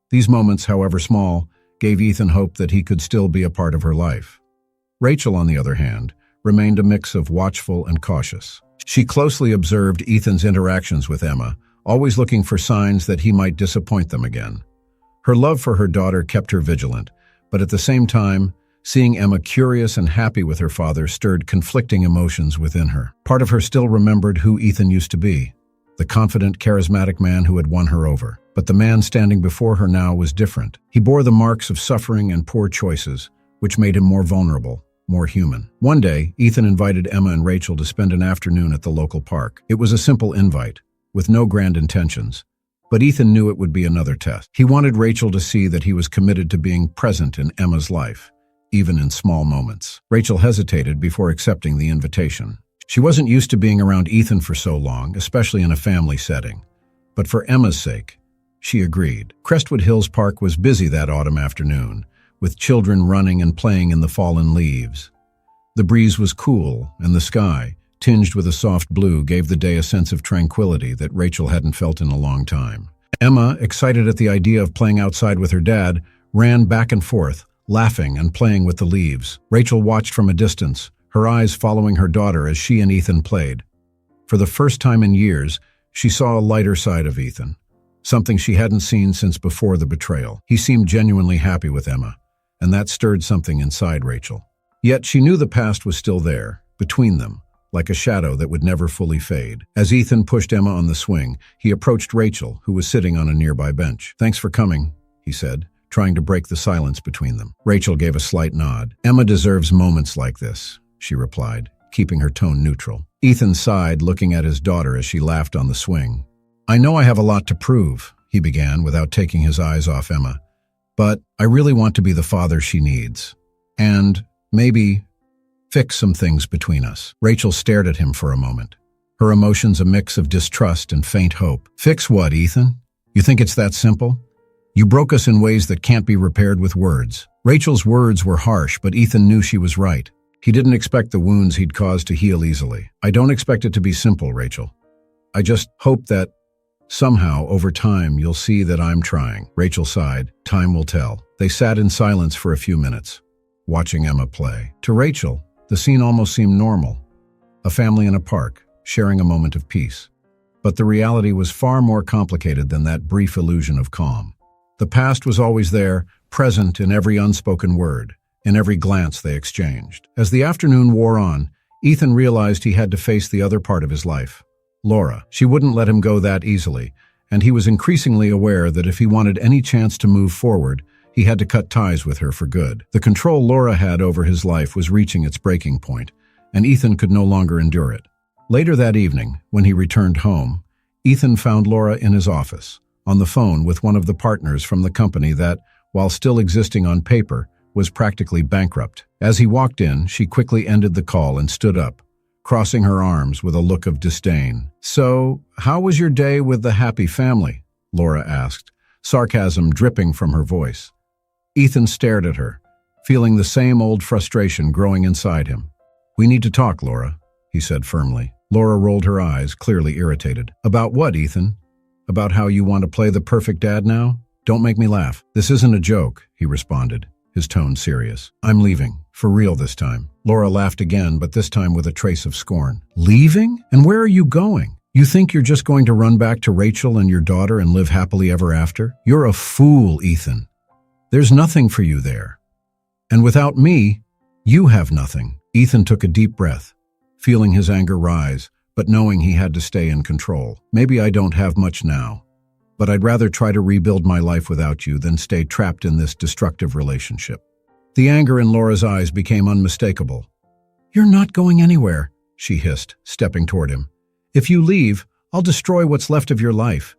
These moments, however small, gave Ethan hope that he could still be a part of her life. Rachel, on the other hand, remained a mix of watchful and cautious. She closely observed Ethan's interactions with Emma, always looking for signs that he might disappoint them again. Her love for her daughter kept her vigilant, but at the same time, seeing Emma curious and happy with her father stirred conflicting emotions within her. Part of her still remembered who Ethan used to be, the confident, charismatic man who had won her over. But the man standing before her now was different. He bore the marks of suffering and poor choices, which made him more vulnerable, more human. One day, Ethan invited Emma and Rachel to spend an afternoon at the local park. It was a simple invite, with no grand intentions. But Ethan knew it would be another test. He wanted Rachel to see that he was committed to being present in Emma's life, even in small moments. Rachel hesitated before accepting the invitation. She wasn't used to being around Ethan for so long, especially in a family setting. But for Emma's sake, she agreed. Crestwood Hills Park was busy that autumn afternoon, with children running and playing in the fallen leaves. The breeze was cool, and the sky, tinged with a soft blue, gave the day a sense of tranquility that Rachel hadn't felt in a long time. Emma, excited at the idea of playing outside with her dad, ran back and forth, laughing and playing with the leaves. Rachel watched from a distance, her eyes following her daughter as she and Ethan played. For the first time in years, she saw a lighter side of Ethan, something she hadn't seen since before the betrayal. He seemed genuinely happy with Emma, and that stirred something inside Rachel. Yet she knew the past was still there, between them, like a shadow that would never fully fade. As Ethan pushed Emma on the swing, he approached Rachel, who was sitting on a nearby bench. "Thanks for coming," he said, trying to break the silence between them. Rachel gave a slight nod. "Emma deserves moments like this," she replied, keeping her tone neutral. Ethan sighed, looking at his daughter as she laughed on the swing. "I know I have a lot to prove," he began without taking his eyes off Emma, "but I really want to be the father she needs. And maybe fix some things between us." Rachel stared at him for a moment, her emotions a mix of distrust and faint hope. "Fix what, Ethan? You think it's that simple? You broke us in ways that can't be repaired with words." Rachel's words were harsh, but Ethan knew she was right. He didn't expect the wounds he'd caused to heal easily. "I don't expect it to be simple, Rachel. I just hope that somehow, over time, you'll see that I'm trying." Rachel sighed. "Time will tell." They sat in silence for a few minutes, watching Emma play. To Rachel, the scene almost seemed normal. A family in a park, sharing a moment of peace. But the reality was far more complicated than that brief illusion of calm. The past was always there, present in every unspoken word, in every glance they exchanged. As the afternoon wore on, Ethan realized he had to face the other part of his life. Laura. She wouldn't let him go that easily, and he was increasingly aware that if he wanted any chance to move forward, he had to cut ties with her for good. The control Laura had over his life was reaching its breaking point, and Ethan could no longer endure it. Later that evening, when he returned home, Ethan found Laura in his office, on the phone with one of the partners from the company that, while still existing on paper, was practically bankrupt. As he walked in, she quickly ended the call and stood up, crossing her arms with a look of disdain. "So, how was your day with the happy family?" Laura asked, sarcasm dripping from her voice. Ethan stared at her, feeling the same old frustration growing inside him. "We need to talk, Laura," he said firmly. Laura rolled her eyes, clearly irritated. "About what, Ethan? About how you want to play the perfect dad now? Don't make me laugh." "This isn't a joke," he responded, his tone serious. "I'm leaving, for real this time." Laura laughed again, but this time with a trace of scorn. "Leaving? And where are you going? You think you're just going to run back to Rachel and your daughter and live happily ever after? You're a fool, Ethan. There's nothing for you there. And without me, you have nothing." Ethan took a deep breath, feeling his anger rise, but knowing he had to stay in control. "Maybe I don't have much now, but I'd rather try to rebuild my life without you than stay trapped in this destructive relationship." The anger in Laura's eyes became unmistakable. "You're not going anywhere," she hissed, stepping toward him. "If you leave, I'll destroy what's left of your life.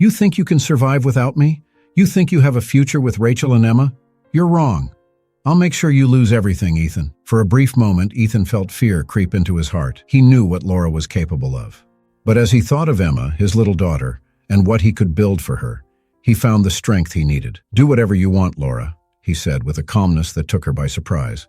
You think you can survive without me? You think you have a future with Rachel and Emma? You're wrong. I'll make sure you lose everything, Ethan." For a brief moment, Ethan felt fear creep into his heart. He knew what Laura was capable of. But as he thought of Emma, his little daughter, and what he could build for her, he found the strength he needed. "Do whatever you want, Laura," he said with a calmness that took her by surprise.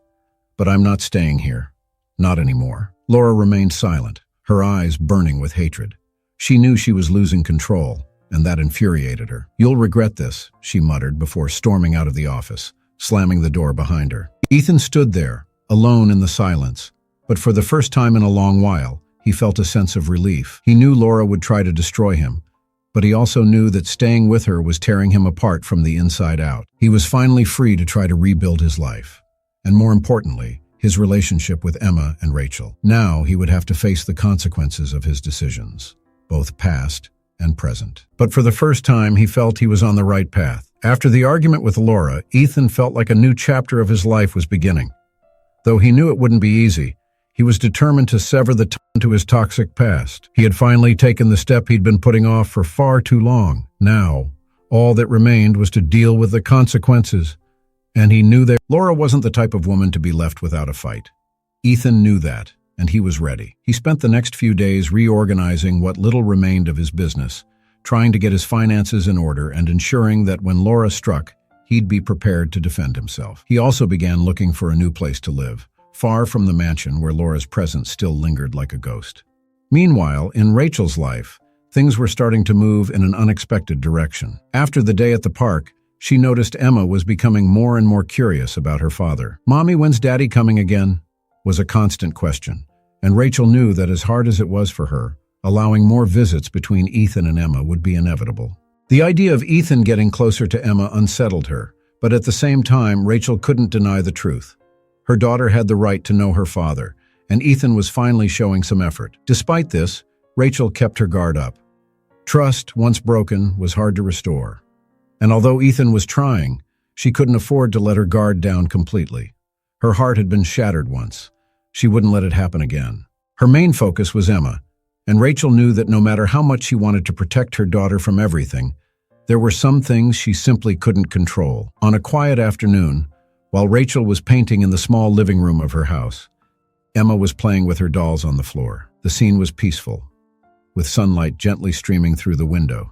"But I'm not staying here. Not anymore." Laura remained silent, her eyes burning with hatred. She knew she was losing control, and that infuriated her. "You'll regret this," she muttered before storming out of the office, slamming the door behind her. Ethan stood there, alone in the silence, but for the first time in a long while, he felt a sense of relief. He knew Laura would try to destroy him, but he also knew that staying with her was tearing him apart from the inside out. He was finally free to try to rebuild his life, and more importantly, his relationship with Emma and Rachel. Now he would have to face the consequences of his decisions, both past and present. But for the first time, he felt he was on the right path. After the argument with Laura, Ethan felt like a new chapter of his life was beginning. Though he knew it wouldn't be easy, he was determined to sever the tie to his toxic past. He had finally taken the step he'd been putting off for far too long. Now, all that remained was to deal with the consequences. And he knew that Laura wasn't the type of woman to be left without a fight. Ethan knew that, and he was ready. He spent the next few days reorganizing what little remained of his business, trying to get his finances in order and ensuring that when Laura struck, he'd be prepared to defend himself. He also began looking for a new place to live, far from the mansion where Laura's presence still lingered like a ghost. Meanwhile, in Rachel's life, things were starting to move in an unexpected direction. After the day at the park, she noticed Emma was becoming more and more curious about her father. "Mommy, when's Daddy coming again?" was a constant question, and Rachel knew that as hard as it was for her, allowing more visits between Ethan and Emma would be inevitable. The idea of Ethan getting closer to Emma unsettled her, but at the same time, Rachel couldn't deny the truth. Her daughter had the right to know her father, and Ethan was finally showing some effort. Despite this, Rachel kept her guard up. Trust, once broken, was hard to restore. And although Ethan was trying, she couldn't afford to let her guard down completely. Her heart had been shattered once. She wouldn't let it happen again. Her main focus was Emma, and Rachel knew that no matter how much she wanted to protect her daughter from everything, there were some things she simply couldn't control. On a quiet afternoon, while Rachel was painting in the small living room of her house, Emma was playing with her dolls on the floor. The scene was peaceful, with sunlight gently streaming through the window,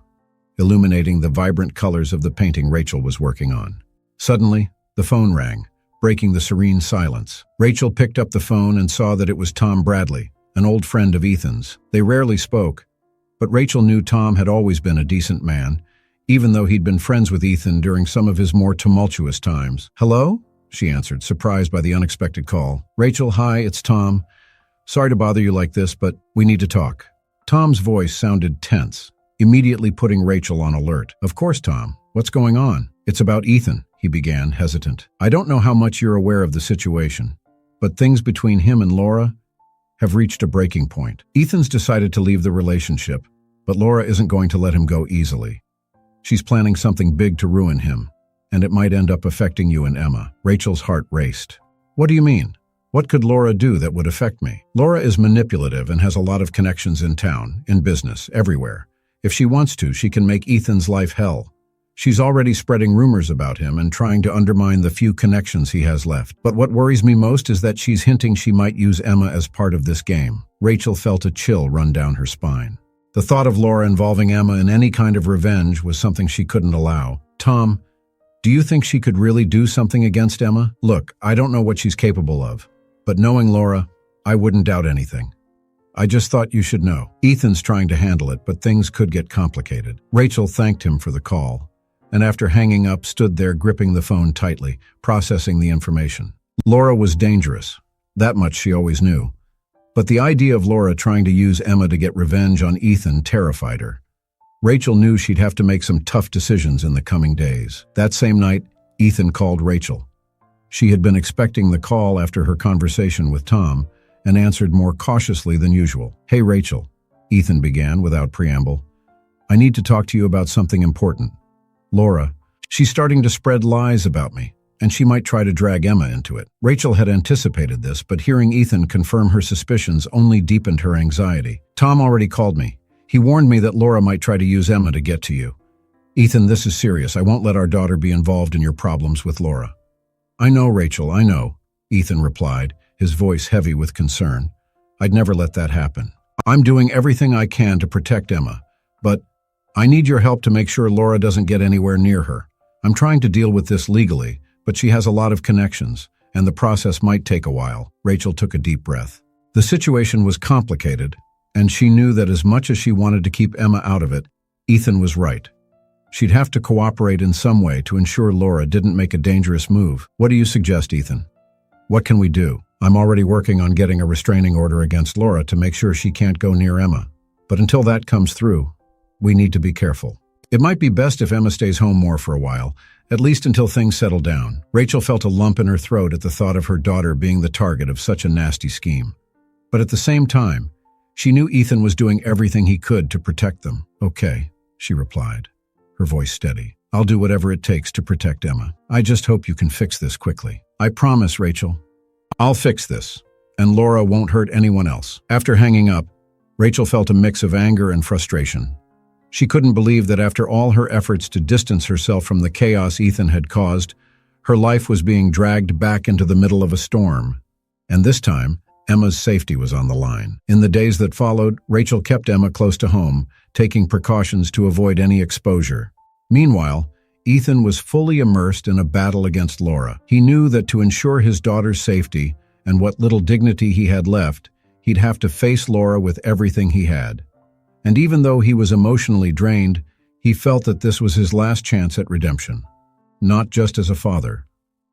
illuminating the vibrant colors of the painting Rachel was working on. Suddenly, the phone rang, breaking the serene silence. Rachel picked up the phone and saw that it was Tom Bradley, an old friend of Ethan's. They rarely spoke, but Rachel knew Tom had always been a decent man, even though he'd been friends with Ethan during some of his more tumultuous times. "Hello?" she answered, surprised by the unexpected call. "Rachel, hi, it's Tom. Sorry to bother you like this, but we need to talk." Tom's voice sounded tense, immediately putting Rachel on alert. "Of course, Tom. What's going on?" "It's about Ethan," he began, hesitant. "I don't know how much you're aware of the situation, but things between him and Laura have reached a breaking point. Ethan's decided to leave the relationship, but Laura isn't going to let him go easily. She's planning something big to ruin him, and it might end up affecting you and Emma." Rachel's heart raced. "What do you mean? What could Laura do that would affect me?" "Laura is manipulative and has a lot of connections in town, in business, everywhere. If she wants to, she can make Ethan's life hell. She's already spreading rumors about him and trying to undermine the few connections he has left. But what worries me most is that she's hinting she might use Emma as part of this game." Rachel felt a chill run down her spine. The thought of Laura involving Emma in any kind of revenge was something she couldn't allow. "Tom, do you think she could really do something against Emma?" "Look, I don't know what she's capable of, but knowing Laura, I wouldn't doubt anything. I just thought you should know. Ethan's trying to handle it, but things could get complicated." Rachel thanked him for the call, and after hanging up, stood there gripping the phone tightly, processing the information. Laura was dangerous. That much she always knew. But the idea of Laura trying to use Emma to get revenge on Ethan terrified her. Rachel knew she'd have to make some tough decisions in the coming days. That same night, Ethan called Rachel. She had been expecting the call after her conversation with Tom, and answered more cautiously than usual. "Hey, Rachel," Ethan began without preamble. "I need to talk to you about something important. Laura, she's starting to spread lies about me, and she might try to drag Emma into it." Rachel had anticipated this, but hearing Ethan confirm her suspicions only deepened her anxiety. "Tom already called me. He warned me that Laura might try to use Emma to get to you. Ethan, this is serious. I won't let our daughter be involved in your problems with Laura." "I know, Rachel, I know," Ethan replied, his voice heavy with concern. "I'd never let that happen. I'm doing everything I can to protect Emma, but I need your help to make sure Laura doesn't get anywhere near her. I'm trying to deal with this legally, but she has a lot of connections, and the process might take a while." Rachel took a deep breath. The situation was complicated, and she knew that as much as she wanted to keep Emma out of it, Ethan was right. She'd have to cooperate in some way to ensure Laura didn't make a dangerous move. "What do you suggest, Ethan? What can we do?" "I'm already working on getting a restraining order against Laura to make sure she can't go near Emma. But until that comes through, we need to be careful. It might be best if Emma stays home more for a while, at least until things settle down." Rachel felt a lump in her throat at the thought of her daughter being the target of such a nasty scheme. But at the same time, she knew Ethan was doing everything he could to protect them. "Okay," she replied, her voice steady. "I'll do whatever it takes to protect Emma. I just hope you can fix this quickly." "I promise, Rachel. I'll fix this, and Laura won't hurt anyone else." After hanging up, Rachel felt a mix of anger and frustration. She couldn't believe that after all her efforts to distance herself from the chaos Ethan had caused, her life was being dragged back into the middle of a storm. And this time, Emma's safety was on the line. In the days that followed, Rachel kept Emma close to home, taking precautions to avoid any exposure. Meanwhile, Ethan was fully immersed in a battle against Laura. He knew that to ensure his daughter's safety and what little dignity he had left, he'd have to face Laura with everything he had. And even though he was emotionally drained, he felt that this was his last chance at redemption. Not just as a father,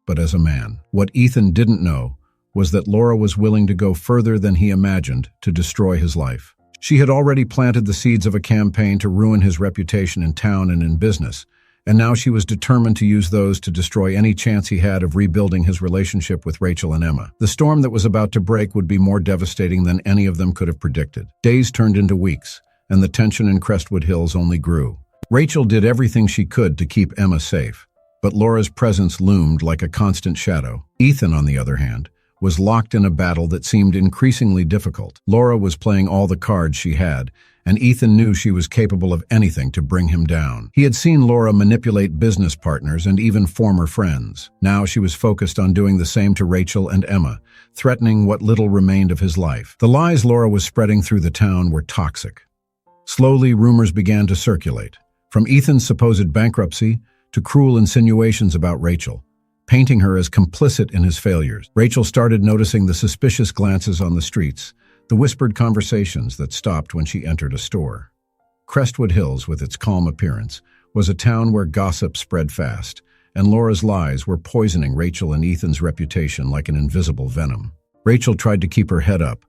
but as a man. What Ethan didn't know was that Laura was willing to go further than he imagined to destroy his life. She had already planted the seeds of a campaign to ruin his reputation in town and in business, and now she was determined to use those to destroy any chance he had of rebuilding his relationship with Rachel and Emma. The storm that was about to break would be more devastating than any of them could have predicted. Days turned into weeks, and the tension in Crestwood Hills only grew. Rachel did everything she could to keep Emma safe, but Laura's presence loomed like a constant shadow. Ethan, on the other hand, was locked in a battle that seemed increasingly difficult. Laura was playing all the cards she had, and Ethan knew she was capable of anything to bring him down. He had seen Laura manipulate business partners and even former friends. Now she was focused on doing the same to Rachel and Emma, threatening what little remained of his life. The lies Laura was spreading through the town were toxic. Slowly, rumors began to circulate, from Ethan's supposed bankruptcy to cruel insinuations about Rachel, painting her as complicit in his failures. Rachel started noticing the suspicious glances on the streets, the whispered conversations that stopped when she entered a store. Crestwood Hills, with its calm appearance, was a town where gossip spread fast, and Laura's lies were poisoning Rachel and Ethan's reputation like an invisible venom. Rachel tried to keep her head up,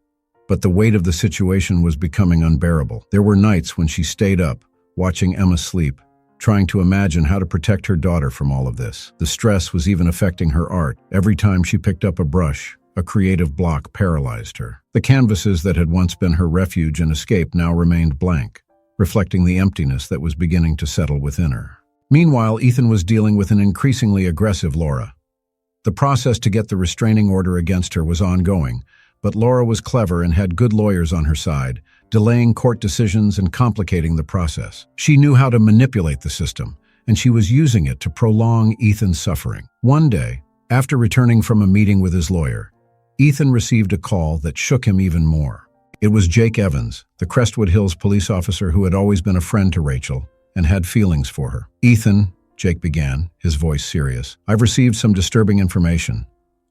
but the weight of the situation was becoming unbearable. There were nights when she stayed up, watching Emma sleep, trying to imagine how to protect her daughter from all of this. The stress was even affecting her art. Every time she picked up a brush, a creative block paralyzed her. The canvases that had once been her refuge and escape now remained blank, reflecting the emptiness that was beginning to settle within her. Meanwhile, Ethan was dealing with an increasingly aggressive Laura. The process to get the restraining order against her was ongoing, but Laura was clever and had good lawyers on her side, delaying court decisions and complicating the process. She knew how to manipulate the system, and she was using it to prolong Ethan's suffering. One day, after returning from a meeting with his lawyer, Ethan received a call that shook him even more. It was Jake Evans, the Crestwood Hills police officer who had always been a friend to Rachel and had feelings for her. "Ethan," Jake began, his voice serious, "I've received some disturbing information.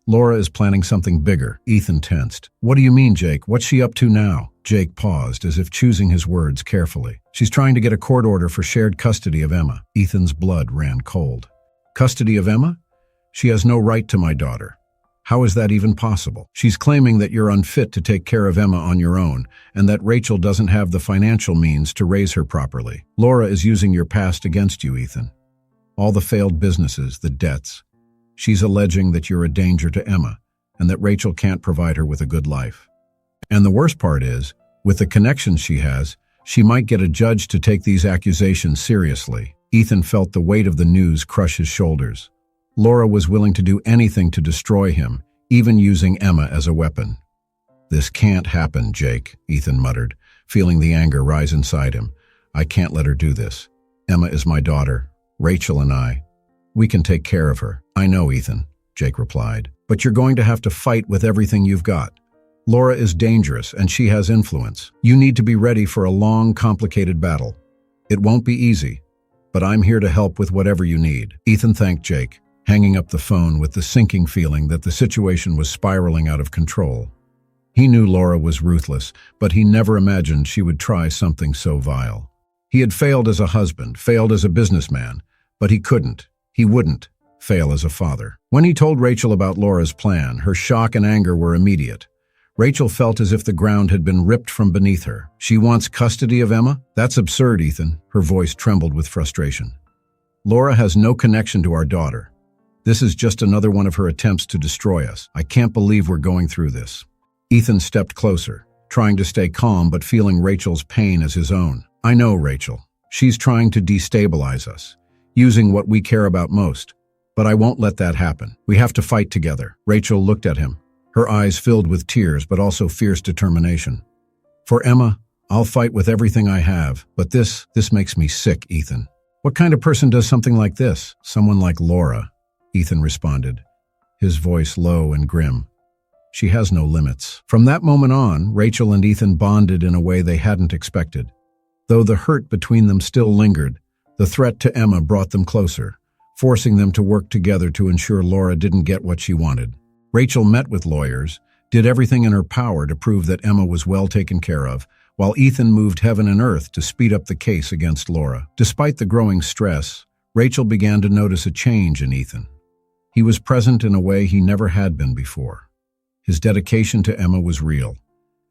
Laura is planning something bigger." Ethan tensed. "What do you mean, Jake? What's she up to now?" Jake paused, as if choosing his words carefully. "She's trying to get a court order for shared custody of Emma." Ethan's blood ran cold. "Custody of Emma? She has no right to my daughter. How is that even possible? She's claiming that you're unfit to take care of Emma on your own, and that Rachel doesn't have the financial means to raise her properly. Laura is using your past against you, Ethan. All the failed businesses, the debts. She's alleging that you're a danger to Emma, and that Rachel can't provide her with a good life. And the worst part is, with the connections she has, she might get a judge to take these accusations seriously." Ethan felt the weight of the news crush his shoulders. Laura was willing to do anything to destroy him, even using Emma as a weapon. "This can't happen, Jake," Ethan muttered, feeling the anger rise inside him. "I can't let her do this. Emma is my daughter. Rachel and we can take care of her." "I know, Ethan," Jake replied, "but you're going to have to fight with everything you've got. Laura is dangerous and she has influence. You need to be ready for a long, complicated battle. It won't be easy, but I'm here to help with whatever you need." Ethan thanked Jake, hanging up the phone with the sinking feeling that the situation was spiraling out of control. He knew Laura was ruthless, but he never imagined she would try something so vile. He had failed as a husband, failed as a businessman, but he wouldn't fail as a father. When he told Rachel about Laura's plan, her shock and anger were immediate. Rachel felt as if the ground had been ripped from beneath her. "She wants custody of Emma? That's absurd, Ethan." Her voice trembled with frustration. "Laura has no connection to our daughter. This is just another one of her attempts to destroy us. I can't believe we're going through this." Ethan stepped closer, trying to stay calm but feeling Rachel's pain as his own. "I know, Rachel. She's trying to destabilize us, using what we care about most. But I won't let that happen. We have to fight together." Rachel looked at him, her eyes filled with tears but also fierce determination. "For Emma, I'll fight with everything I have, but this makes me sick, Ethan." "What kind of person does something like this?" "Someone like Laura," Ethan responded, his voice low and grim. "She has no limits." From that moment on, Rachel and Ethan bonded in a way they hadn't expected. Though the hurt between them still lingered, the threat to Emma brought them closer, forcing them to work together to ensure Laura didn't get what she wanted. Rachel met with lawyers, did everything in her power to prove that Emma was well taken care of, while Ethan moved heaven and earth to speed up the case against Laura. Despite the growing stress, Rachel began to notice a change in Ethan. He was present in a way he never had been before. His dedication to Emma was real,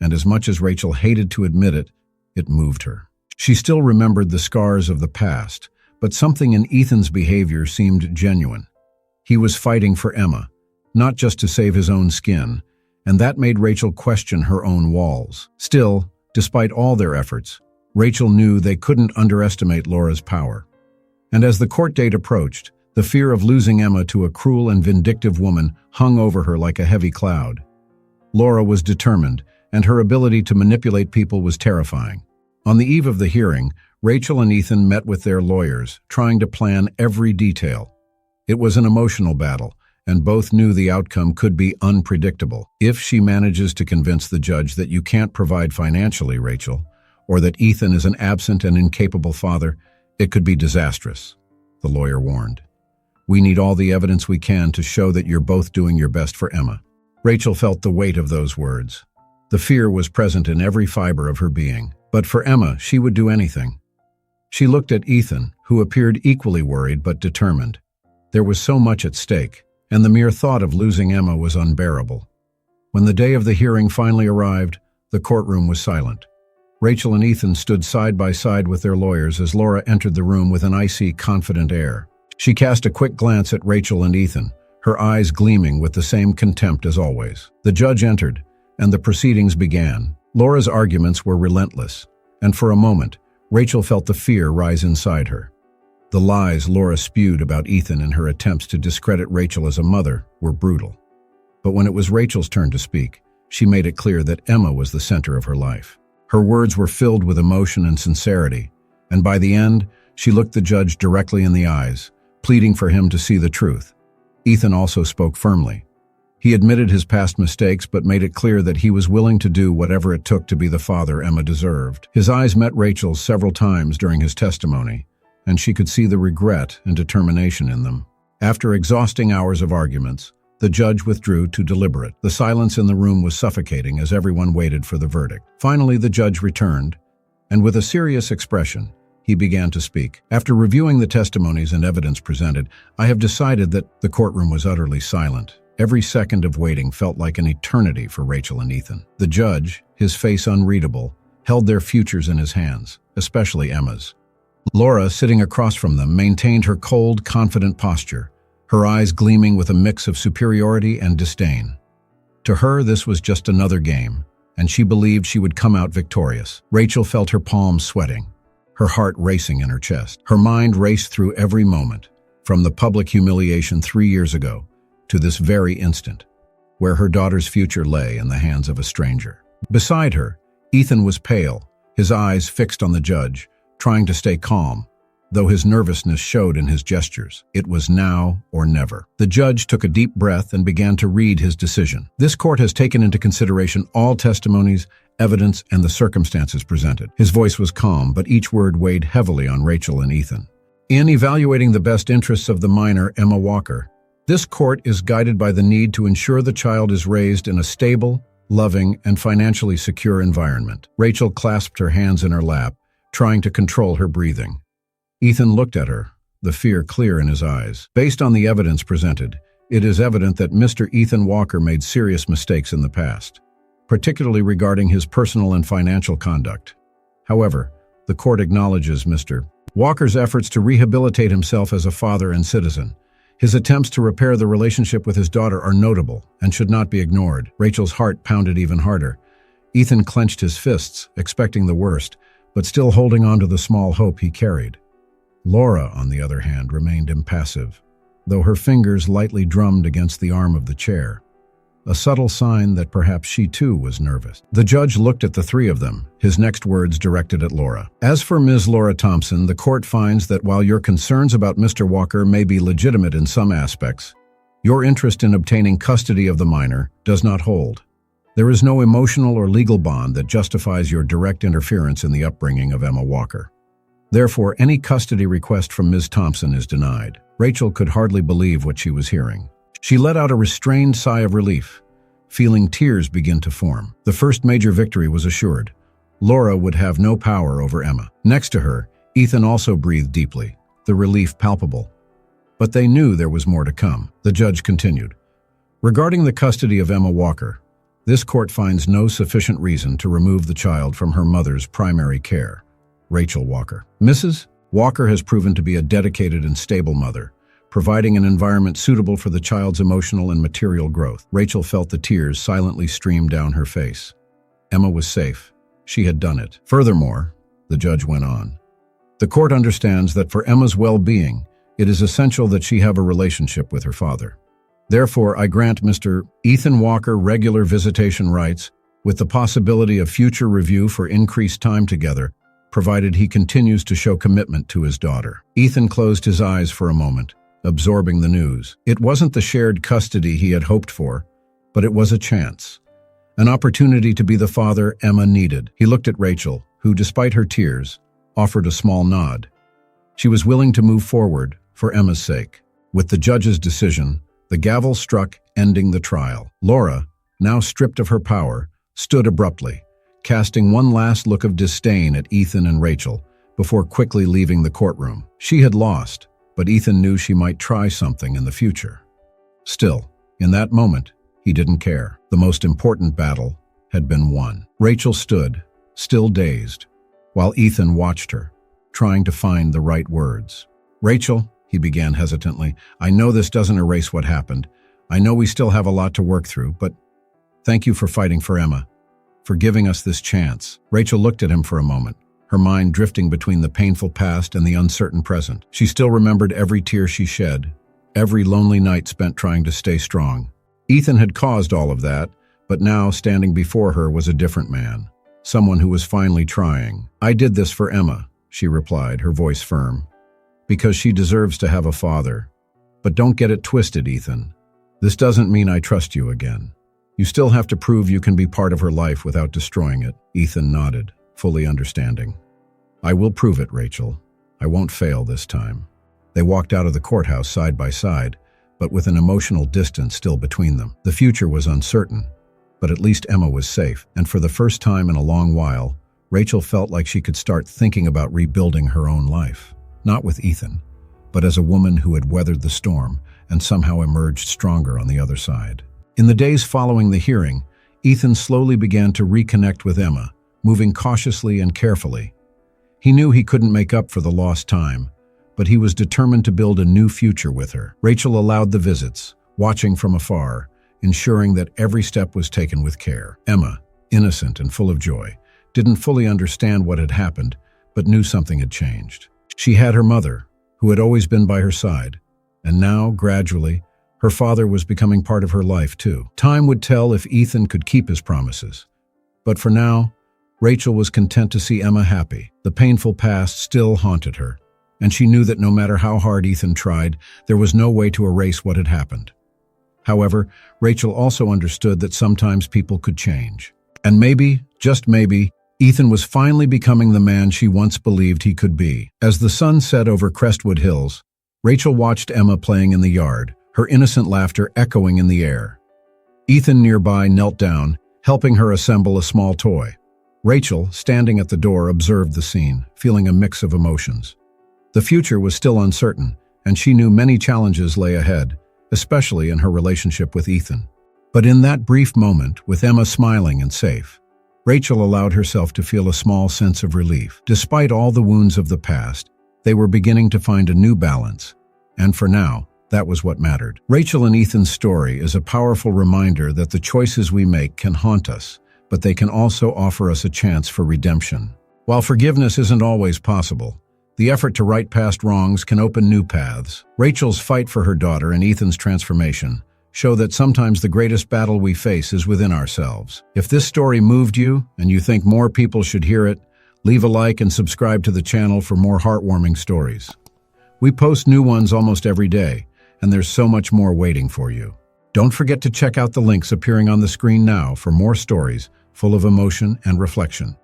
and as much as Rachel hated to admit it, it moved her. She still remembered the scars of the past, but something in Ethan's behavior seemed genuine. He was fighting for Emma, not just to save his own skin, and that made Rachel question her own walls. Still, despite all their efforts, Rachel knew they couldn't underestimate Laura's power. And as the court date approached, the fear of losing Emma to a cruel and vindictive woman hung over her like a heavy cloud. Laura was determined, and her ability to manipulate people was terrifying. On the eve of the hearing, Rachel and Ethan met with their lawyers, trying to plan every detail. It was an emotional battle, and both knew the outcome could be unpredictable. If she manages to convince the judge that you can't provide financially, Rachel, or that Ethan is an absent and incapable father, it could be disastrous, the lawyer warned. We need all the evidence we can to show that you're both doing your best for Emma. Rachel felt the weight of those words. The fear was present in every fiber of her being. But for Emma, she would do anything. She looked at Ethan, who appeared equally worried but determined. There was so much at stake, and the mere thought of losing Emma was unbearable. When the day of the hearing finally arrived, the courtroom was silent. Rachel and Ethan stood side by side with their lawyers as Laura entered the room with an icy, confident air. She cast a quick glance at Rachel and Ethan, her eyes gleaming with the same contempt as always. The judge entered, and the proceedings began. Laura's arguments were relentless, and for a moment, Rachel felt the fear rise inside her. The lies Laura spewed about Ethan in her attempts to discredit Rachel as a mother were brutal. But when it was Rachel's turn to speak, she made it clear that Emma was the center of her life. Her words were filled with emotion and sincerity, and by the end, she looked the judge directly in the eyes, pleading for him to see the truth. Ethan also spoke firmly. He admitted his past mistakes but made it clear that he was willing to do whatever it took to be the father Emma deserved. His eyes met Rachel's several times during his testimony, and she could see the regret and determination in them. After exhausting hours of arguments, the judge withdrew to deliberate. The silence in the room was suffocating as everyone waited for the verdict. Finally, the judge returned, and with a serious expression, he began to speak. After reviewing the testimonies and evidence presented, I have decided that the courtroom was utterly silent. Every second of waiting felt like an eternity for Rachel and Ethan. The judge, his face unreadable, held their futures in his hands, especially Emma's. Laura, sitting across from them, maintained her cold, confident posture, her eyes gleaming with a mix of superiority and disdain. To her, this was just another game, and she believed she would come out victorious. Rachel felt her palms sweating, her heart racing in her chest. Her mind raced through every moment, from the public humiliation 3 years ago to this very instant, where her daughter's future lay in the hands of a stranger. Beside her, Ethan was pale, his eyes fixed on the judge, trying to stay calm, though his nervousness showed in his gestures. It was now or never. The judge took a deep breath and began to read his decision. This court has taken into consideration all testimonies, evidence, and the circumstances presented. His voice was calm, but each word weighed heavily on Rachel and Ethan. In evaluating the best interests of the minor, Emma Walker, this court is guided by the need to ensure the child is raised in a stable, loving, and financially secure environment. Rachel clasped her hands in her lap, trying to control her breathing. Ethan looked at her, the fear clear in his eyes. Based on the evidence presented, it is evident that Mr. Ethan Walker made serious mistakes in the past, particularly regarding his personal and financial conduct. However, the court acknowledges Mr. Walker's efforts to rehabilitate himself as a father and citizen. His attempts to repair the relationship with his daughter are notable and should not be ignored. Rachel's heart pounded even harder. Ethan clenched his fists, expecting the worst, but still holding on to the small hope he carried. Laura, on the other hand, remained impassive, though her fingers lightly drummed against the arm of the chair, a subtle sign that perhaps she too was nervous. The judge looked at the three of them, his next words directed at Laura. As for Ms. Laura Thompson, the court finds that while your concerns about Mr. Walker may be legitimate in some aspects, your interest in obtaining custody of the minor does not hold. There is no emotional or legal bond that justifies your direct interference in the upbringing of Emma Walker. Therefore, any custody request from Ms. Thompson is denied. Rachel could hardly believe what she was hearing. She let out a restrained sigh of relief, feeling tears begin to form. The first major victory was assured. Laura would have no power over Emma. Next to her, Ethan also breathed deeply, the relief palpable. But they knew there was more to come. The judge continued. Regarding the custody of Emma Walker, this court finds no sufficient reason to remove the child from her mother's primary care, Rachel Walker. Mrs. Walker has proven to be a dedicated and stable mother, providing an environment suitable for the child's emotional and material growth. Rachel felt the tears silently stream down her face. Emma was safe. She had done it. Furthermore, the judge went on, the court understands that for Emma's well-being, it is essential that she have a relationship with her father. Therefore, I grant Mr. Ethan Walker regular visitation rights with the possibility of future review for increased time together, provided he continues to show commitment to his daughter. Ethan closed his eyes for a moment, absorbing the news. It wasn't the shared custody he had hoped for, but it was a chance. An opportunity to be the father Emma needed. He looked at Rachel, who, despite her tears, offered a small nod. She was willing to move forward for Emma's sake. With the judge's decision, the gavel struck, ending the trial. Laura, now stripped of her power, stood abruptly, casting one last look of disdain at Ethan and Rachel before quickly leaving the courtroom. She had lost, but Ethan knew she might try something in the future. Still, in that moment, he didn't care. The most important battle had been won. Rachel stood, still dazed, while Ethan watched her, trying to find the right words. "Rachel," he began hesitantly, "I know this doesn't erase what happened. I know we still have a lot to work through, but thank you for fighting for Emma, for giving us this chance." Rachel looked at him for a moment, her mind drifting between the painful past and the uncertain present. She still remembered every tear she shed, every lonely night spent trying to stay strong. Ethan had caused all of that, but now standing before her was a different man, someone who was finally trying. "I did this for Emma," she replied, her voice firm, "because she deserves to have a father. But don't get it twisted, Ethan. This doesn't mean I trust you again. You still have to prove you can be part of her life without destroying it." Ethan nodded, fully understanding. "I will prove it, Rachel. I won't fail this time." They walked out of the courthouse side by side, but with an emotional distance still between them. The future was uncertain, but at least Emma was safe, and for the first time in a long while, Rachel felt like she could start thinking about rebuilding her own life. Not with Ethan, but as a woman who had weathered the storm and somehow emerged stronger on the other side. In the days following the hearing, Ethan slowly began to reconnect with Emma, moving cautiously and carefully. He knew he couldn't make up for the lost time, but he was determined to build a new future with her. Rachel allowed the visits, watching from afar, ensuring that every step was taken with care. Emma, innocent and full of joy, didn't fully understand what had happened, but knew something had changed. She had her mother, who had always been by her side, and now, gradually, her father was becoming part of her life too. Time would tell if Ethan could keep his promises. But for now, Rachel was content to see Emma happy. The painful past still haunted her, and she knew that no matter how hard Ethan tried, there was no way to erase what had happened. However, Rachel also understood that sometimes people could change. And maybe, just maybe, Ethan was finally becoming the man she once believed he could be. As the sun set over Crestwood Hills, Rachel watched Emma playing in the yard, her innocent laughter echoing in the air. Ethan nearby knelt down, helping her assemble a small toy. Rachel, standing at the door, observed the scene, feeling a mix of emotions. The future was still uncertain, and she knew many challenges lay ahead, especially in her relationship with Ethan. But in that brief moment, with Emma smiling and safe, Rachel allowed herself to feel a small sense of relief. Despite all the wounds of the past, they were beginning to find a new balance, and for now, that was what mattered. Rachel and Ethan's story is a powerful reminder that the choices we make can haunt us, but they can also offer us a chance for redemption. While forgiveness isn't always possible, the effort to right past wrongs can open new paths. Rachel's fight for her daughter and Ethan's transformation show that sometimes the greatest battle we face is within ourselves. If this story moved you and you think more people should hear it, leave a like and subscribe to the channel for more heartwarming stories. We post new ones almost every day, and there's so much more waiting for you. Don't forget to check out the links appearing on the screen now for more stories full of emotion and reflection.